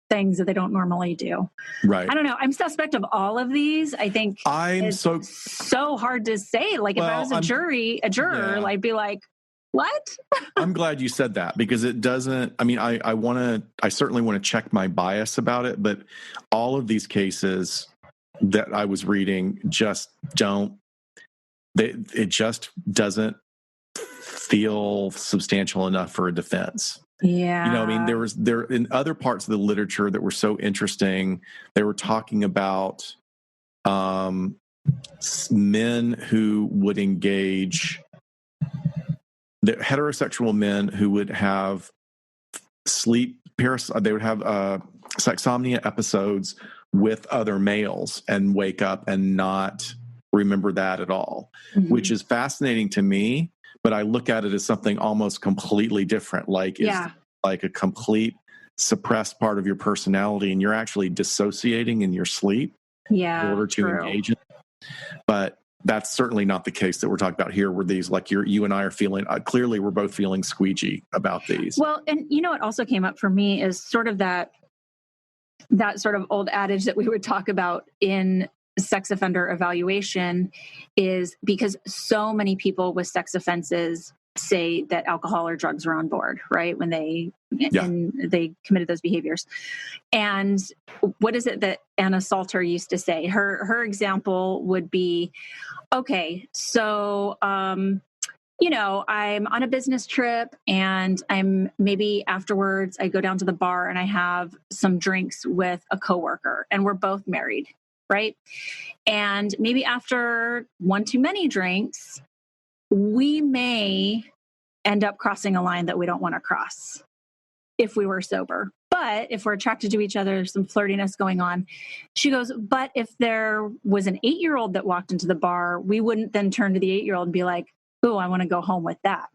things that they don't normally do. Right. I don't know. I'm suspect of all of these. I think it's so hard to say. Like if I was a juror, I'd be like, what? I'm glad you said that because it doesn't, I mean, I certainly want to check my bias about it, but all of these cases that I was reading just it just doesn't feel substantial enough for a defense. Yeah. I mean, there in other parts of the literature that were so interesting, they were talking about men who would engage, the heterosexual men who would have they would have sexsomnia episodes with other males and wake up and not remember that at all, which is fascinating to me. But I look at it as something almost completely different, like a complete suppressed part of your personality, and you're actually dissociating in your sleep in order to engage in it. But that's certainly not the case that we're talking about here, where these, like you and I are feeling, clearly we're both feeling squeegee about these. Well, and what also came up for me is sort of that sort of old adage that we would talk about in sex offender evaluation, is because so many people with sex offenses say that alcohol or drugs were on board, right? When they committed those behaviors. And what is it that Anna Salter used to say? Her example would be, okay, so, I'm on a business trip and I'm maybe afterwards I go down to the bar and I have some drinks with a coworker and we're both married, right? And maybe after one too many drinks, we may end up crossing a line that we don't want to cross if we were sober. But if we're attracted to each other, there's some flirtiness going on. She goes, but if there was an 8-year-old that walked into the bar, we wouldn't then turn to the 8-year-old and be like, oh, I want to go home with that.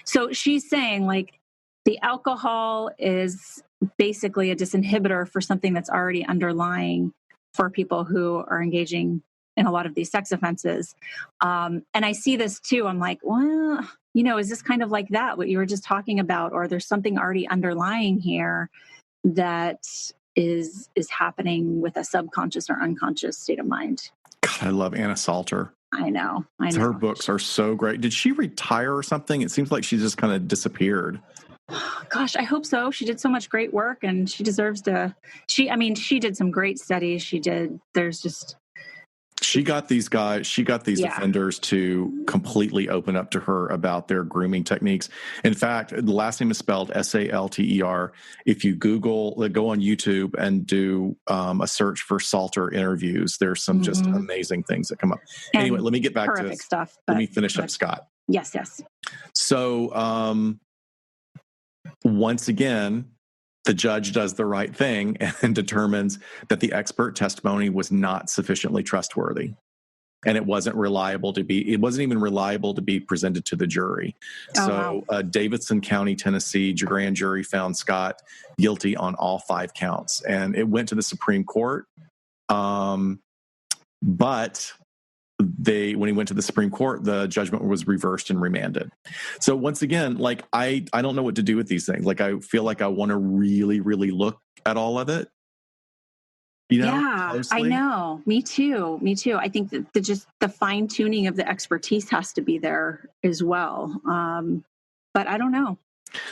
So she's saying like the alcohol is basically a disinhibitor for something that's already underlying for people who are engaging in a lot of these sex offenses. And I see this too. I'm like, well, is this kind of like that, what you were just talking about? Or there's something already underlying here that is happening with a subconscious or unconscious state of mind. God, I love Anna Salter. I know. Her books are so great. Did she retire or something? It seems like she just kind of disappeared. Gosh, I hope so. She did so much great work and she deserves to. She did some great studies. She got these offenders to completely open up to her about their grooming techniques. In fact, the last name is spelled Salter. If you go on YouTube and do a search for Salter interviews, there's some just amazing things that come up. And anyway, let me get back to stuff. Let me finish up, Scott. Yes. So once again, the judge does the right thing and determines that the expert testimony was not sufficiently trustworthy. And it wasn't even reliable to be presented to the jury. Davidson County, Tennessee grand jury found Scott guilty on all 5 counts. And it went to the Supreme Court. But when he went to the Supreme Court, the judgment was reversed and remanded. So once again, like I don't know what to do with these things. Like I feel like I want to really, really look at all of it. Closely. I know. Me too. I think that the fine tuning of the expertise has to be there as well. But I don't know.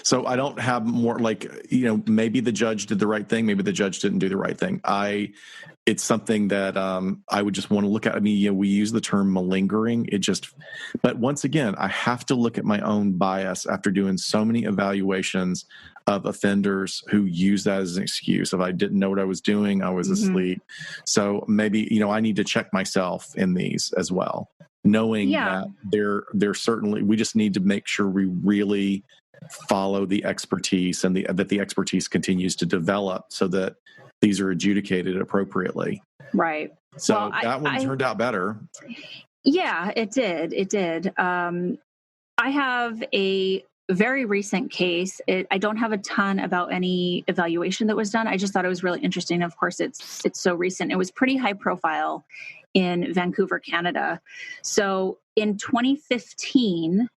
So I don't have more maybe the judge did the right thing. Maybe the judge didn't do the right thing. It's something that I would just want to look at. I mean, we use the term malingering. But once again, I have to look at my own bias after doing so many evaluations of offenders who use that as an excuse. If I didn't know what I was doing, I was asleep. So maybe, I need to check myself in these as well. knowing that they're certainly, we just need to make sure we really follow the expertise and that the expertise continues to develop so that these are adjudicated appropriately. Right. So that one turned out better. Yeah, it did. It did. I have a very recent case. I don't have a ton about any evaluation that was done. I just thought it was really interesting. Of course, it's so recent. It was pretty high profile in Vancouver, Canada. So in 2015,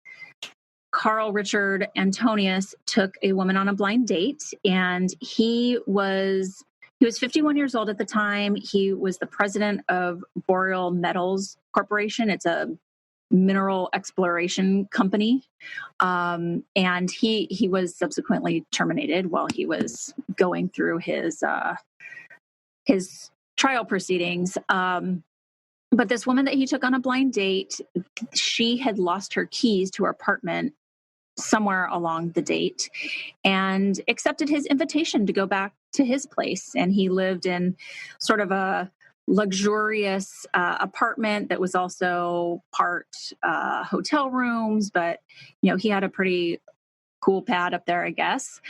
Carl Richard Antonius took a woman on a blind date, and he was 51 years old at the time. He was the president of Boreal Metals Corporation. It's a mineral exploration company. And he was subsequently terminated while he was going through his trial proceedings. But this woman that he took on a blind date, she had lost her keys to her apartment somewhere along the date and accepted his invitation to go back to his place. And he lived in sort of a luxurious apartment that was also part hotel rooms, but he had a pretty cool pad up there, I guess.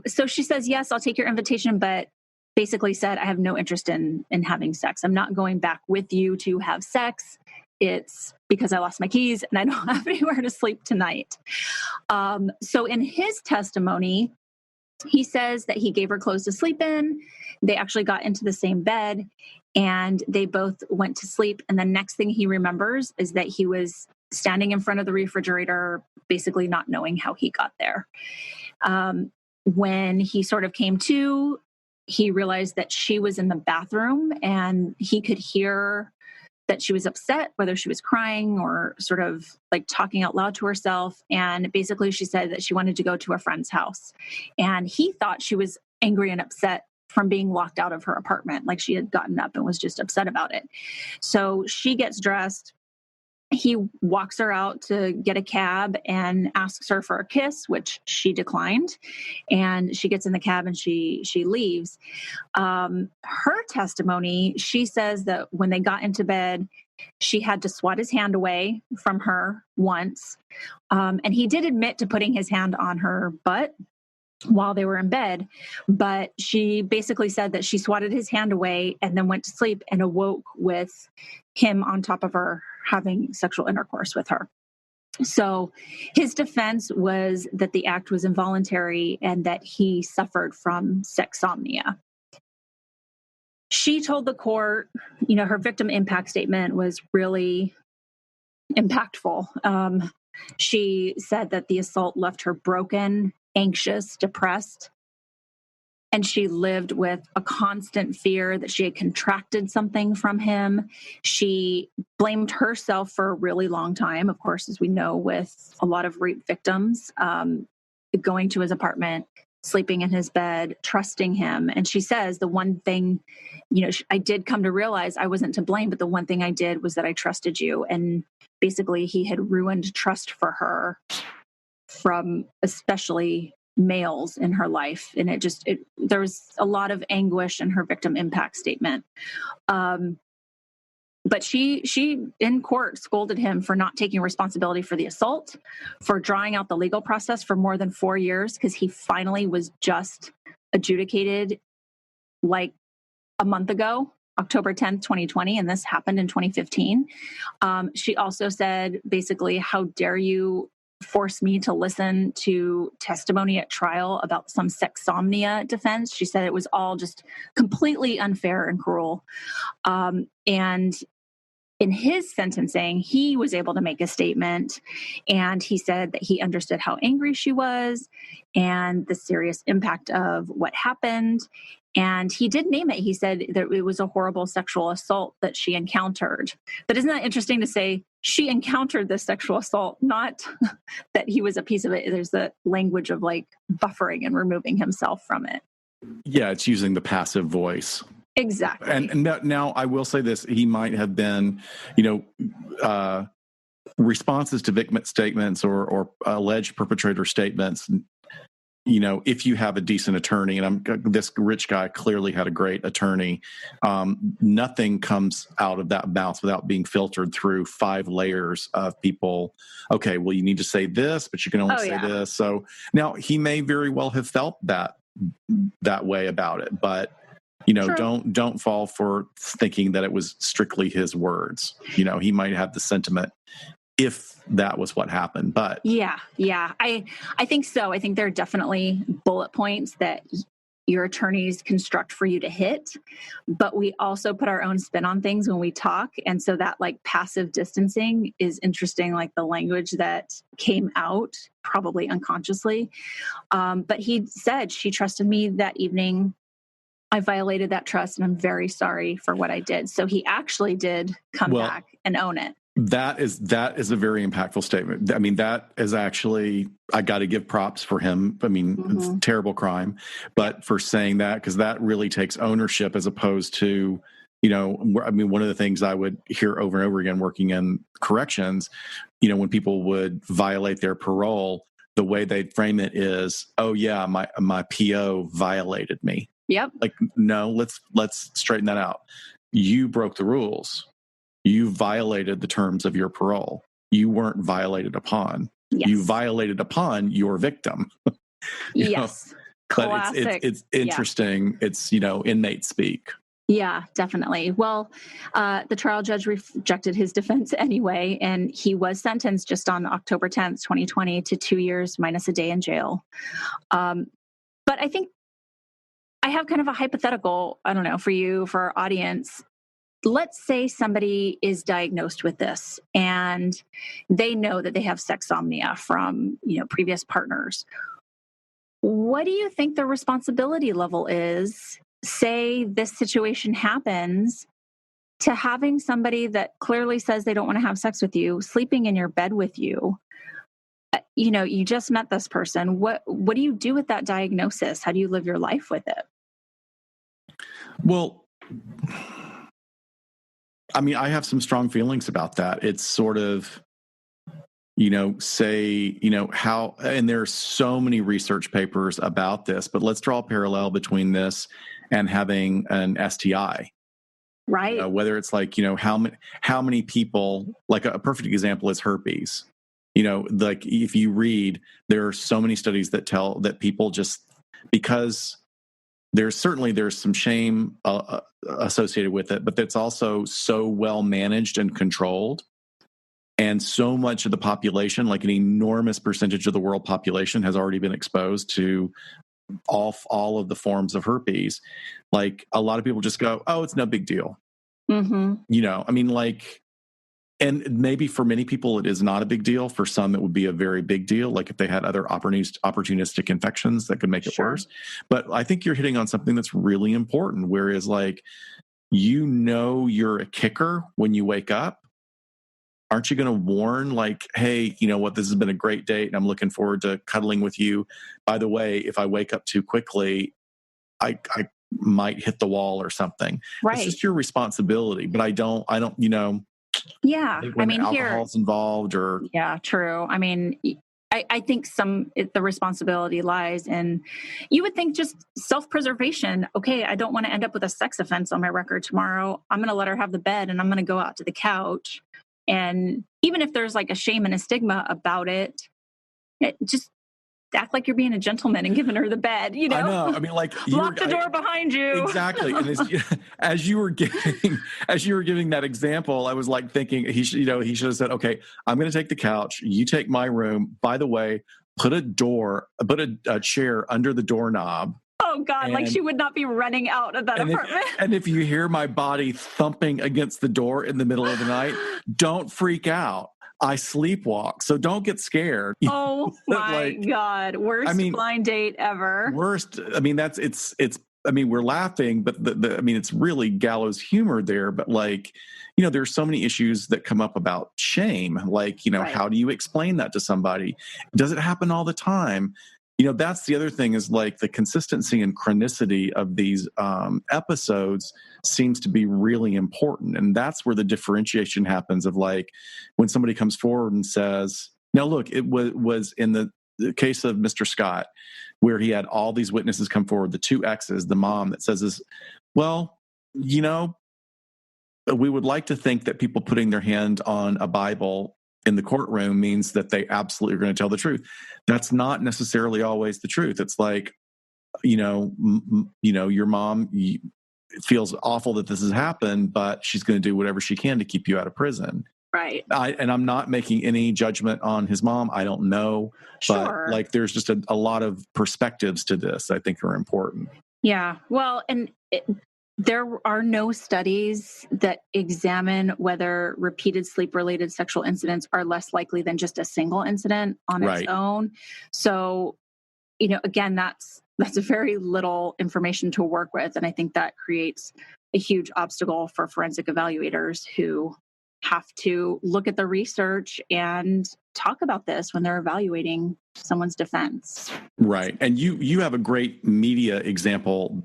So she says, yes, I'll take your invitation, but basically said, I have no interest in having sex. I'm not going back with you to have sex. It's because I lost my keys and I don't have anywhere to sleep tonight. So in his testimony, he says that he gave her clothes to sleep in. They actually got into the same bed and they both went to sleep. And the next thing he remembers is that he was standing in front of the refrigerator, basically not knowing how he got there. When he sort of came to, he realized that she was in the bathroom and he could hear that she was upset, whether she was crying or sort of like talking out loud to herself. And basically she said that she wanted to go to a friend's house. And he thought she was angry and upset from being locked out of her apartment, like she had gotten up and was just upset about it. So she gets dressed. He walks her out to get a cab and asks her for a kiss, which she declined. And she gets in the cab and she leaves. Her testimony, she says that when they got into bed, she had to swat his hand away from her once. And he did admit to putting his hand on her butt while they were in bed, but she basically said that she swatted his hand away and then went to sleep and awoke with him on top of her having sexual intercourse with her. So his defense was that the act was involuntary and that he suffered from sexsomnia. She told the court, her victim impact statement was really impactful. She said that the assault left her broken, anxious, depressed, and she lived with a constant fear that she had contracted something from him. She blamed herself for a really long time, of course, as we know with a lot of rape victims, going to his apartment, sleeping in his bed, trusting him. And she says the one thing, I did come to realize I wasn't to blame, but the one thing I did was that I trusted you. And basically he had ruined trust for her from especially males in her life. And there was a lot of anguish in her victim impact statement. But she in court scolded him for not taking responsibility for the assault, for drawing out the legal process for more than 4 years, because he finally was just adjudicated like a month ago, October 10th, 2020, and this happened in 2015. She also said, basically, how dare you force me to listen to testimony at trial about some sexsomnia defense. She said it was all just completely unfair and cruel. And in his sentencing, he was able to make a statement, and he said that he understood how angry she was and the serious impact of what happened. And he did name it. He said that it was a horrible sexual assault that she encountered. But isn't that interesting to say she encountered this sexual assault, not that he was a piece of it? There's the language of like buffering and removing himself from it. Yeah, it's using the passive voice. Exactly. And now I will say this, he might have been, responses to victim statements or alleged perpetrator statements, if you have a decent attorney, and this rich guy clearly had a great attorney, nothing comes out of that mouth without being filtered through 5 layers of people. Okay, well, you need to say this, but you can only say this. So now he may very well have felt that way about it, but don't fall for thinking that it was strictly his words. He might have the sentiment if that was what happened, but I think so. I think there are definitely bullet points that your attorneys construct for you to hit, but we also put our own spin on things when we talk. And so that like passive distancing is interesting, like the language that came out probably unconsciously. But he said she trusted me that evening. I violated that trust and I'm very sorry for what I did. So he actually did come back and own it. That is a very impactful statement. I mean, that is actually, I got to give props for him. I mean, It's a terrible crime, but for saying that, because that really takes ownership as opposed to, one of the things I would hear over and over again working in corrections, when people would violate their parole, the way they'd frame it is, oh yeah, my PO violated me. Yep. Like, no, let's straighten that out. You broke the rules. You violated the terms of your parole. You weren't violated upon. Yes. You violated upon your victim. Yes. Classic. But it's interesting. It's, inmate speak. Yeah, definitely. Well, the trial judge rejected his defense anyway, and he was sentenced just on October 10th, 2020 to 2 years minus a day in jail. But I think I have kind of a hypothetical, I don't know, for you, for our audience. Let's say somebody is diagnosed with this and they know that they have sexsomnia from, previous partners. What do you think the responsibility level is? Say this situation happens, to having somebody that clearly says they don't want to have sex with you, sleeping in your bed with you. You just met this person. What do you do with that diagnosis? How do you live your life with it? Well, I mean, I have some strong feelings about that. It's sort of, how, and there are so many research papers about this, but let's draw a parallel between this and having an STI. Right. Whether it's like, how many people, like a perfect example is herpes. Like if you read, there are so many studies that tell that people just, because there's some shame associated with it, but that's also so well managed and controlled. And so much of the population, like an enormous percentage of the world population, has already been exposed to all of the forms of herpes. Like a lot of people just go, oh, it's no big deal. Mm-hmm. And maybe for many people, it is not a big deal. For some, it would be a very big deal. Like if they had other opportunistic infections that could make it worse. But I think you're hitting on something that's really important. Whereas like, you're a kicker when you wake up. Aren't you going to warn like, hey, this has been a great date and I'm looking forward to cuddling with you. By the way, if I wake up too quickly, I might hit the wall or something. Right. It's just your responsibility. But I don't, yeah. when alcohol's involved or. Yeah, true. I mean, I think the responsibility lies in, you would think just self-preservation. Okay, I don't want to end up with a sex offense on my record tomorrow. I'm going to let her have the bed and I'm going to go out to the couch. And even if there's like a shame and a stigma about it just act like you're being a gentleman and giving her the bed, I know. I mean, like lock the door behind you. Exactly. And as you were giving that example, I was like thinking he should have said, okay, I'm going to take the couch. You take my room. By the way, put a chair under the doorknob. Oh God, like she would not be running out of that apartment. And if you hear my body thumping against the door in the middle of the night, don't freak out. I sleepwalk, so don't get scared. Oh my God. Worst blind date ever. Worst. I mean, we're laughing, but it's really gallows humor there. But like, there's so many issues that come up about shame. Like, right. How do you explain that to somebody? Does it happen all the time? That's the other thing is like the consistency and chronicity of these episodes seems to be really important. And that's where the differentiation happens of like when somebody comes forward and says, now look, it was in the the case of Mr. Scott, where he had all these witnesses come forward, the two exes, the mom that says this, well, you know, we would like to think that people putting their hand on a Bible in the courtroom means that they absolutely are going to tell the truth. That's not necessarily always the truth. It's like, your mom feels awful that this has happened, but she's going to do whatever she can to keep you out of prison. Right. And I'm not making any judgment on his mom. I don't know. Sure. But like, there's just a lot of perspectives to this I think are important. Yeah. Well, and there are no studies that examine whether repeated sleep-related sexual incidents are less likely than just a single incident on its own. So, again, that's very little information to work with. And I think that creates a huge obstacle for forensic evaluators who have to look at the research and talk about this when they're evaluating someone's defense. Right. And you have a great media example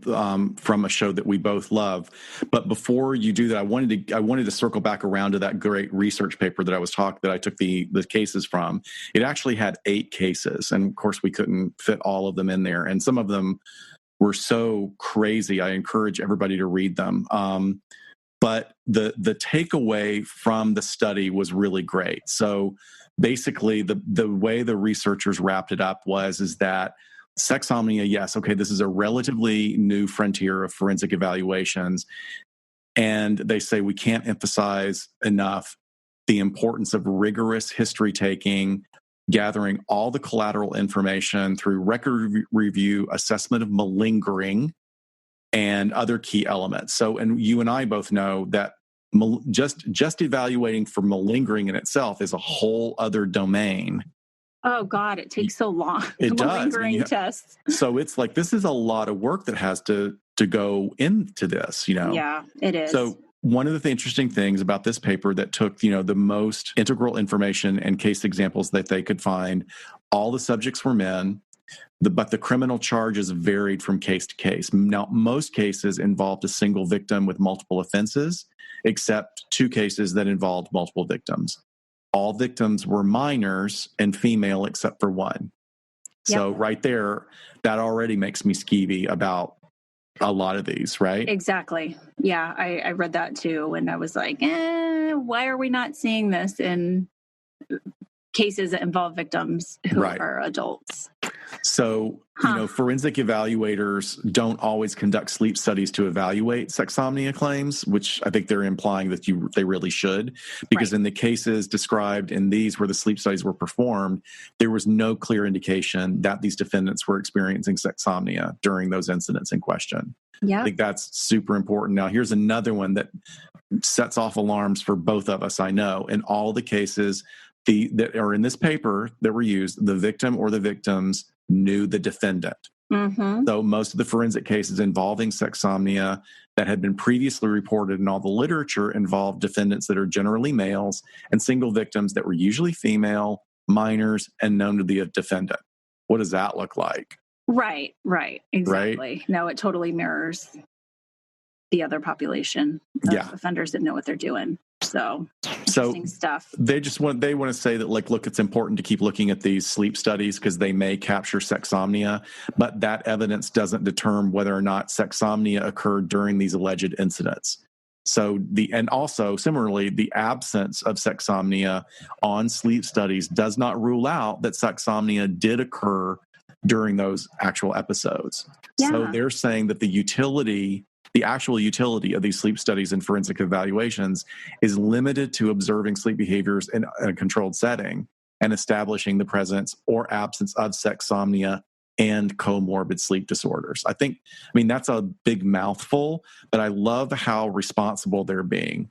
from a show that we both love. But before you do that, I wanted to circle back around to that great research paper that I took the cases from. It actually had 8 cases. And of course, we couldn't fit all of them in there. And some of them were so crazy. I encourage everybody to read them. But the takeaway from the study was really great. So basically, the way the researchers wrapped it up is that sexsomnia, yes, okay, this is a relatively new frontier of forensic evaluations. And they say we can't emphasize enough the importance of rigorous history taking, gathering all the collateral information through record review, assessment of malingering, and other key elements. So, and you and I both know that just evaluating for malingering in itself is a whole other domain. Oh God, it takes so long. It does. Malingering tests. So it's like, this is a lot of work that has to go into this, Yeah, it is. So one of the interesting things about this paper that took, the most integral information and case examples that they could find, all the subjects were men. But the criminal charges varied from case to case. Now, most cases involved a single victim with multiple offenses, except 2 cases that involved multiple victims. All victims were minors and female except for 1. So right there, that already makes me skeevy about a lot of these, right? Exactly. Yeah, I read that too. And I was like, why are we not seeing this in cases that involve victims who are adults? So, forensic evaluators don't always conduct sleep studies to evaluate sexsomnia claims, which I think they're implying that they really should, because in the cases described in these where the sleep studies were performed, there was no clear indication that these defendants were experiencing sexsomnia during those incidents in question. Yeah. I think that's super important. Now, here's another one that sets off alarms for both of us, I know. In all the cases that are in this paper that were used, the victim or the victims knew the defendant. Mm-hmm. So most of the forensic cases involving sexsomnia that had been previously reported in all the literature involved defendants that are generally males and single victims that were usually female, minors, and known to the defendant. What does that look like? Right. Exactly. Right? No, it totally mirrors the other population of offenders that know what they're doing. So interesting stuff. They want to say that, like, look, it's important to keep looking at these sleep studies because they may capture sexsomnia, but that evidence doesn't determine whether or not sexsomnia occurred during these alleged incidents. So and also similarly, the absence of sexsomnia on sleep studies does not rule out that sexsomnia did occur during those actual episodes. Yeah. So they're saying that the actual utility of these sleep studies and forensic evaluations is limited to observing sleep behaviors in a controlled setting and establishing the presence or absence of sexsomnia and comorbid sleep disorders. I mean, that's a big mouthful, but I love how responsible they're being.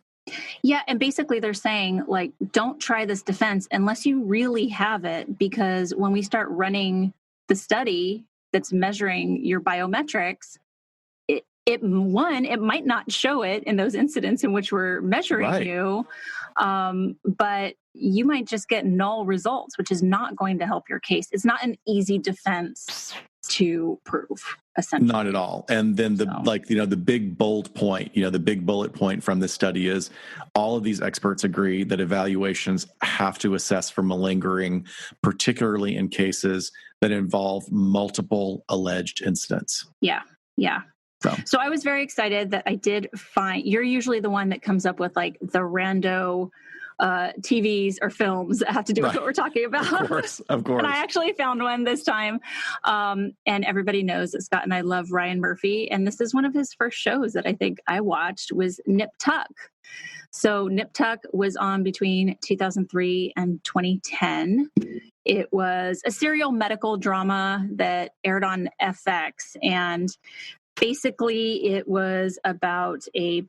Yeah. And basically they're saying, like, don't try this defense unless you really have it, because when we start running the study that's measuring your biometrics, it might not show it in those incidents in which we're measuring you, but you might just get null results, which is not going to help your case. It's not an easy defense to prove, essentially. Not at all. And then the big bold point, the big bullet point from this study is all of these experts agree that evaluations have to assess for malingering, particularly in cases that involve multiple alleged incidents. Yeah. So I was very excited that I did find, you're usually the one that comes up with like the rando TVs or films that have to do with what we're talking about. Of course. And I actually found one this time. And everybody knows that Scott and I love Ryan Murphy. And this is one of his first shows that I think I watched was Nip Tuck. So Nip Tuck was on between 2003 and 2010. It was a serial medical drama that aired on FX. And basically it was about a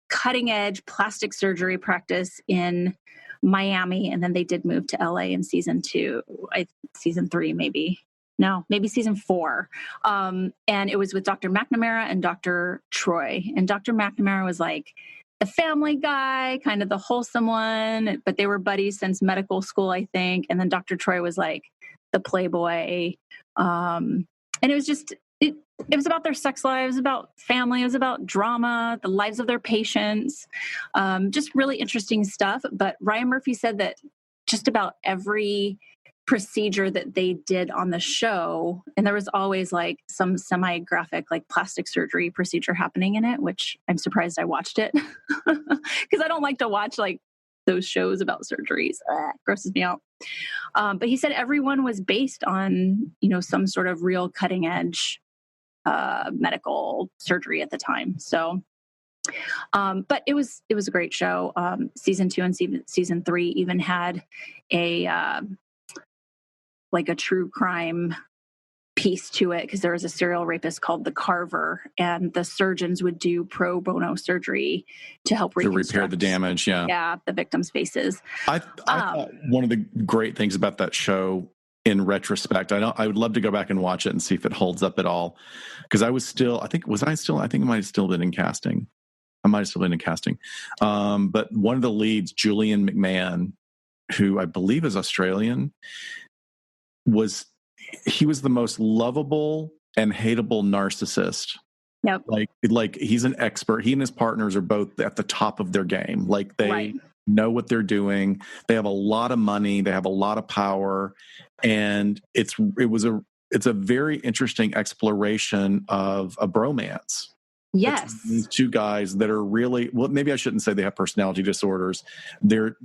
cutting edge plastic surgery practice in Miami. And then they did move to LA in season 3, maybe season 4. And it was with Dr. McNamara and Dr. Troy. And Dr. McNamara was like the family guy, kind of the wholesome one, but they were buddies since medical school, I think. And then Dr. Troy was like the playboy. And it was just, it was about their sex lives, about family, it was about drama, the lives of their patients, just really interesting stuff. But Ryan Murphy said that just about every procedure that they did on the show, and there was always like some semi-graphic like plastic surgery procedure happening in it, which I'm surprised I watched it because I don't like to watch like those shows about surgeries. Grosses me out. But he said everyone was based on, some sort of real cutting edge medical surgery at the time. So, but it was a great show. Season 2 and season 3 even had a true crime piece to it because there was a serial rapist called the Carver, and the surgeons would do pro bono surgery to help repair the damage. The victims' faces. I thought one of the great things about that show, in retrospect, I would love to go back and watch it and see if it holds up at all. Because I think I might have still been in casting. But one of the leads, Julian McMahon, who I believe is Australian, he was the most lovable and hateable narcissist. Yep. Like he's an expert. He and his partners are both at the top of their game. Like they know what they're doing. They have a lot of money. They have a lot of power. And it's a very interesting exploration of a bromance. Yes. These two guys that are really, well, maybe I shouldn't say they have personality disorders. Their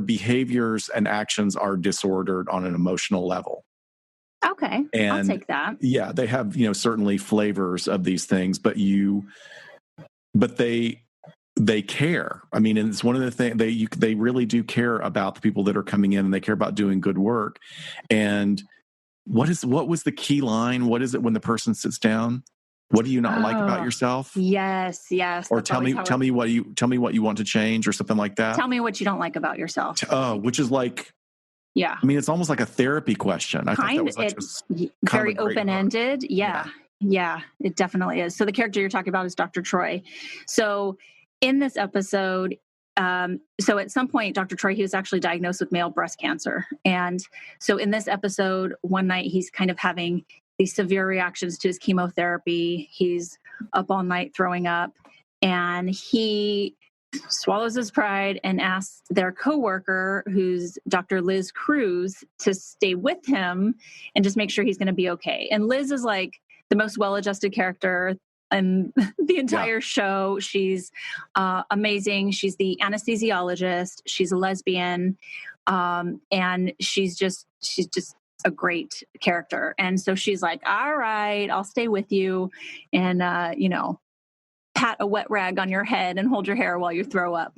behaviors and actions are disordered on an emotional level. Okay. And I'll take that. Yeah, they have, certainly flavors of these things, but they care. I mean, and it's one of the things they really do care about the people that are coming in, and they care about doing good work. And what was the key line? What is it when the person sits down? What do you not like about yourself? Yes. Or tell me what you want to change, or something like that. Tell me what you don't like about yourself. Which is like, yeah. I mean, it's almost like a therapy question. I thought that was very open-ended. Yeah, it definitely is. So the character you're talking about is Dr. Troy. So in this episode, so at some point, Dr. Troy, he was actually diagnosed with male breast cancer. And so in this episode, one night he's kind of having these severe reactions to his chemotherapy. He's up all night throwing up, and he swallows his pride and asks their coworker, who's Dr. Liz Cruz, to stay with him and just make sure he's going to be okay. And Liz is like the most well-adjusted character in the entire show. She's amazing. She's the anesthesiologist. She's a lesbian. And she's just a great character. And so she's like, all right, I'll stay with you. And, pat a wet rag on your head and hold your hair while you throw up.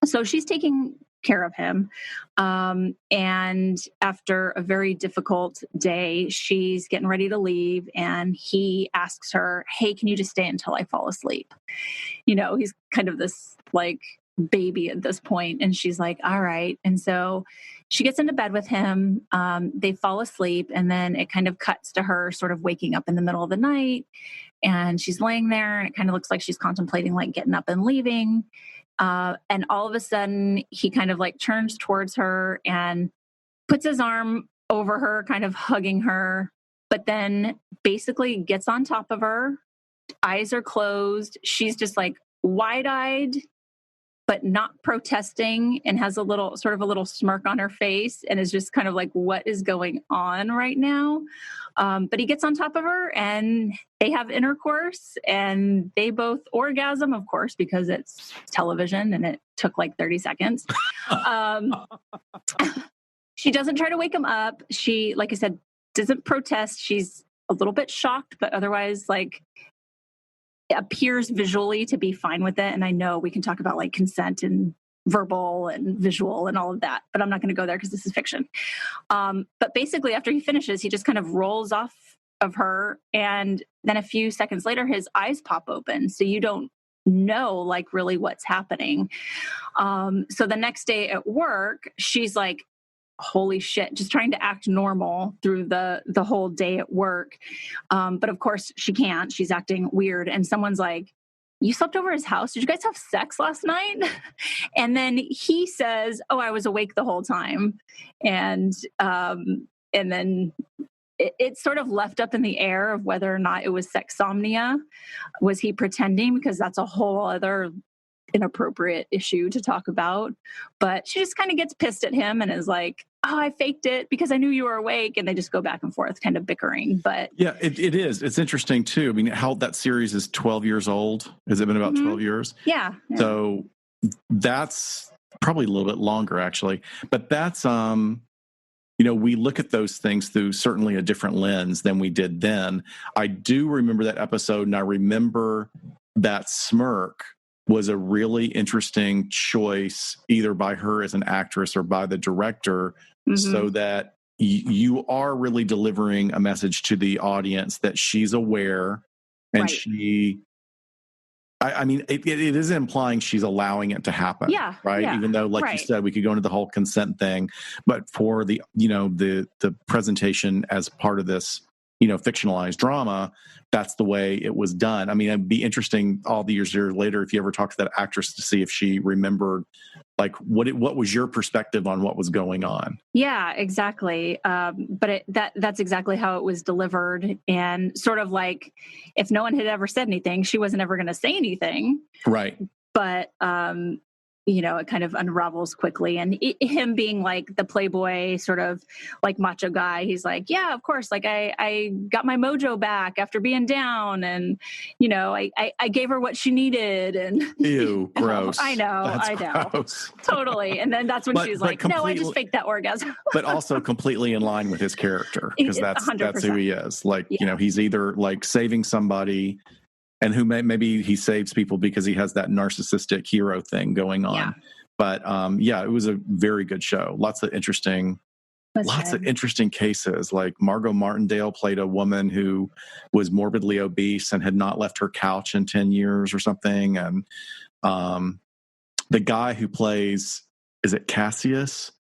So she's taking care of him. And after a very difficult day, she's getting ready to leave, and he asks her, hey, can you just stay until I fall asleep? He's kind of this like baby at this point. And she's like, all right. And so she gets into bed with him. They fall asleep, and then it kind of cuts to her sort of waking up in the middle of the night, and she's laying there, and it kind of looks like she's contemplating like getting up and leaving. And all of a sudden he kind of like turns towards her and puts his arm over her, kind of hugging her, but then basically gets on top of her. Eyes are closed. She's just like wide-eyed, but not protesting, and has a little smirk on her face, and is just kind of like, what is going on right now? But he gets on top of her and they have intercourse, and they both orgasm, of course, because it's television and it took like 30 seconds. She doesn't try to wake him up. She, like I said, doesn't protest. She's a little bit shocked, but otherwise like appears visually to be fine with it. And I know we can talk about like consent and verbal and visual and all of that, but I'm not going to go there because this is fiction. But basically after he finishes, he just kind of rolls off of her. And then a few seconds later, his eyes pop open. So you don't know like really what's happening. So the next day at work, she's like, holy shit, just trying to act normal through the whole day at work. But of course she can't. She's acting weird. And someone's like, you slept over his house? Did you guys have sex last night? And then he says, oh, I was awake the whole time. And then it's sort of left up in the air of whether or not it was sexsomnia. Was he pretending? Because that's a whole other inappropriate issue to talk about. But she just kind of gets pissed at him and is like, oh, I faked it because I knew you were awake. And they just go back and forth kind of bickering. But yeah, it is. It's interesting too. I mean, how that series is 12 years old. Has it been about 12 years? Yeah. So that's probably a little bit longer actually. But that's, we look at those things through certainly a different lens than we did then. I do remember that episode, and I remember that smirk was a really interesting choice, either by her as an actress or by the director, so that you are really delivering a message to the audience that she's aware, and it is implying she's allowing it to happen. Yeah. Right. Yeah, even though, like you said, we could go into the whole consent thing, but for the presentation as part of this, fictionalized drama, that's the way it was done. I mean, it'd be interesting all the years later if you ever talk to that actress to see if she remembered, like, what was your perspective on what was going on? Yeah, exactly. But that's exactly how it was delivered. And sort of like, if no one had ever said anything, she wasn't ever going to say anything. Right. But, it kind of unravels quickly. And him being like the playboy sort of like macho guy, he's like, yeah, of course. Like I got my mojo back after being down, and, I gave her what she needed. And ew, gross. I know. Gross. Totally. And then that's when she's like, no, I just faked that orgasm. But also completely in line with his character, because that's who he is. Like, he's either like saving somebody, and who maybe he saves people because he has that narcissistic hero thing going on. Yeah. But it was a very good show. Lots of interesting cases. Like Margot Martindale played a woman who was morbidly obese and had not left her couch in 10 years or something. And the guy who plays, is it Cassius?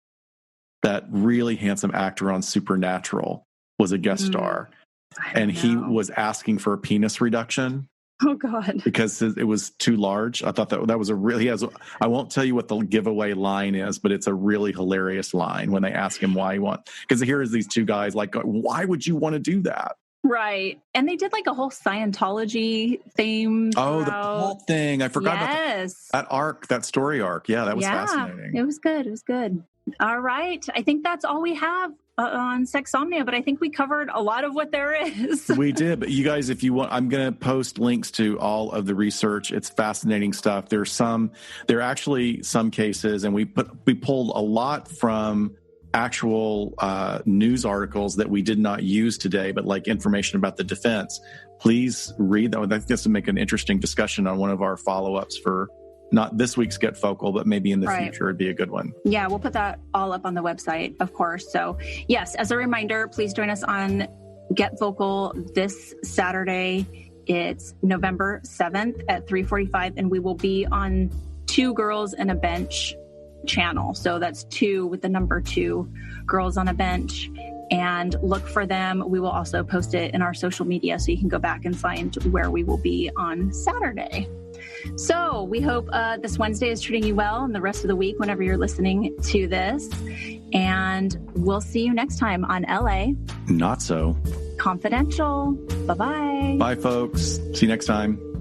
That really handsome actor on Supernatural was a guest star. And he was asking for a penis reduction. Oh God! Because it was too large. I thought that was I won't tell you what the giveaway line is, but it's a really hilarious line when they ask him why he wants. Because here is these two guys like, why would you want to do that? Right. And they did like a whole Scientology theme. Oh, the whole thing! I forgot about that arc, that story arc. Yeah, that was fascinating. It was good. All right, I think that's all we have on Sexsomnia, but I think we covered a lot of what there is. We did, but you guys, if you want, I'm going to post links to all of the research. It's fascinating stuff. There are actually some cases, and we pulled a lot from actual news articles that we did not use today, but like information about the defense. Please read that. I think this will make an interesting discussion on one of our follow-ups for not this week's Get Vocal, but maybe in the future it'd be a good one. Yeah, we'll put that all up on the website, of course. So yes, as a reminder, please join us on Get Vocal this Saturday. It's November 7th at 3:45, and we will be on Two Girls and a Bench channel. So that's 2 with the number 2, Girls on a Bench. And look for them. We will also post it in our social media, so you can go back and find where we will be on Saturday. So we hope this Wednesday is treating you well, and the rest of the week whenever you're listening to this. And we'll see you next time on LA Not So confidential. Bye-bye. Bye, folks. See you next time.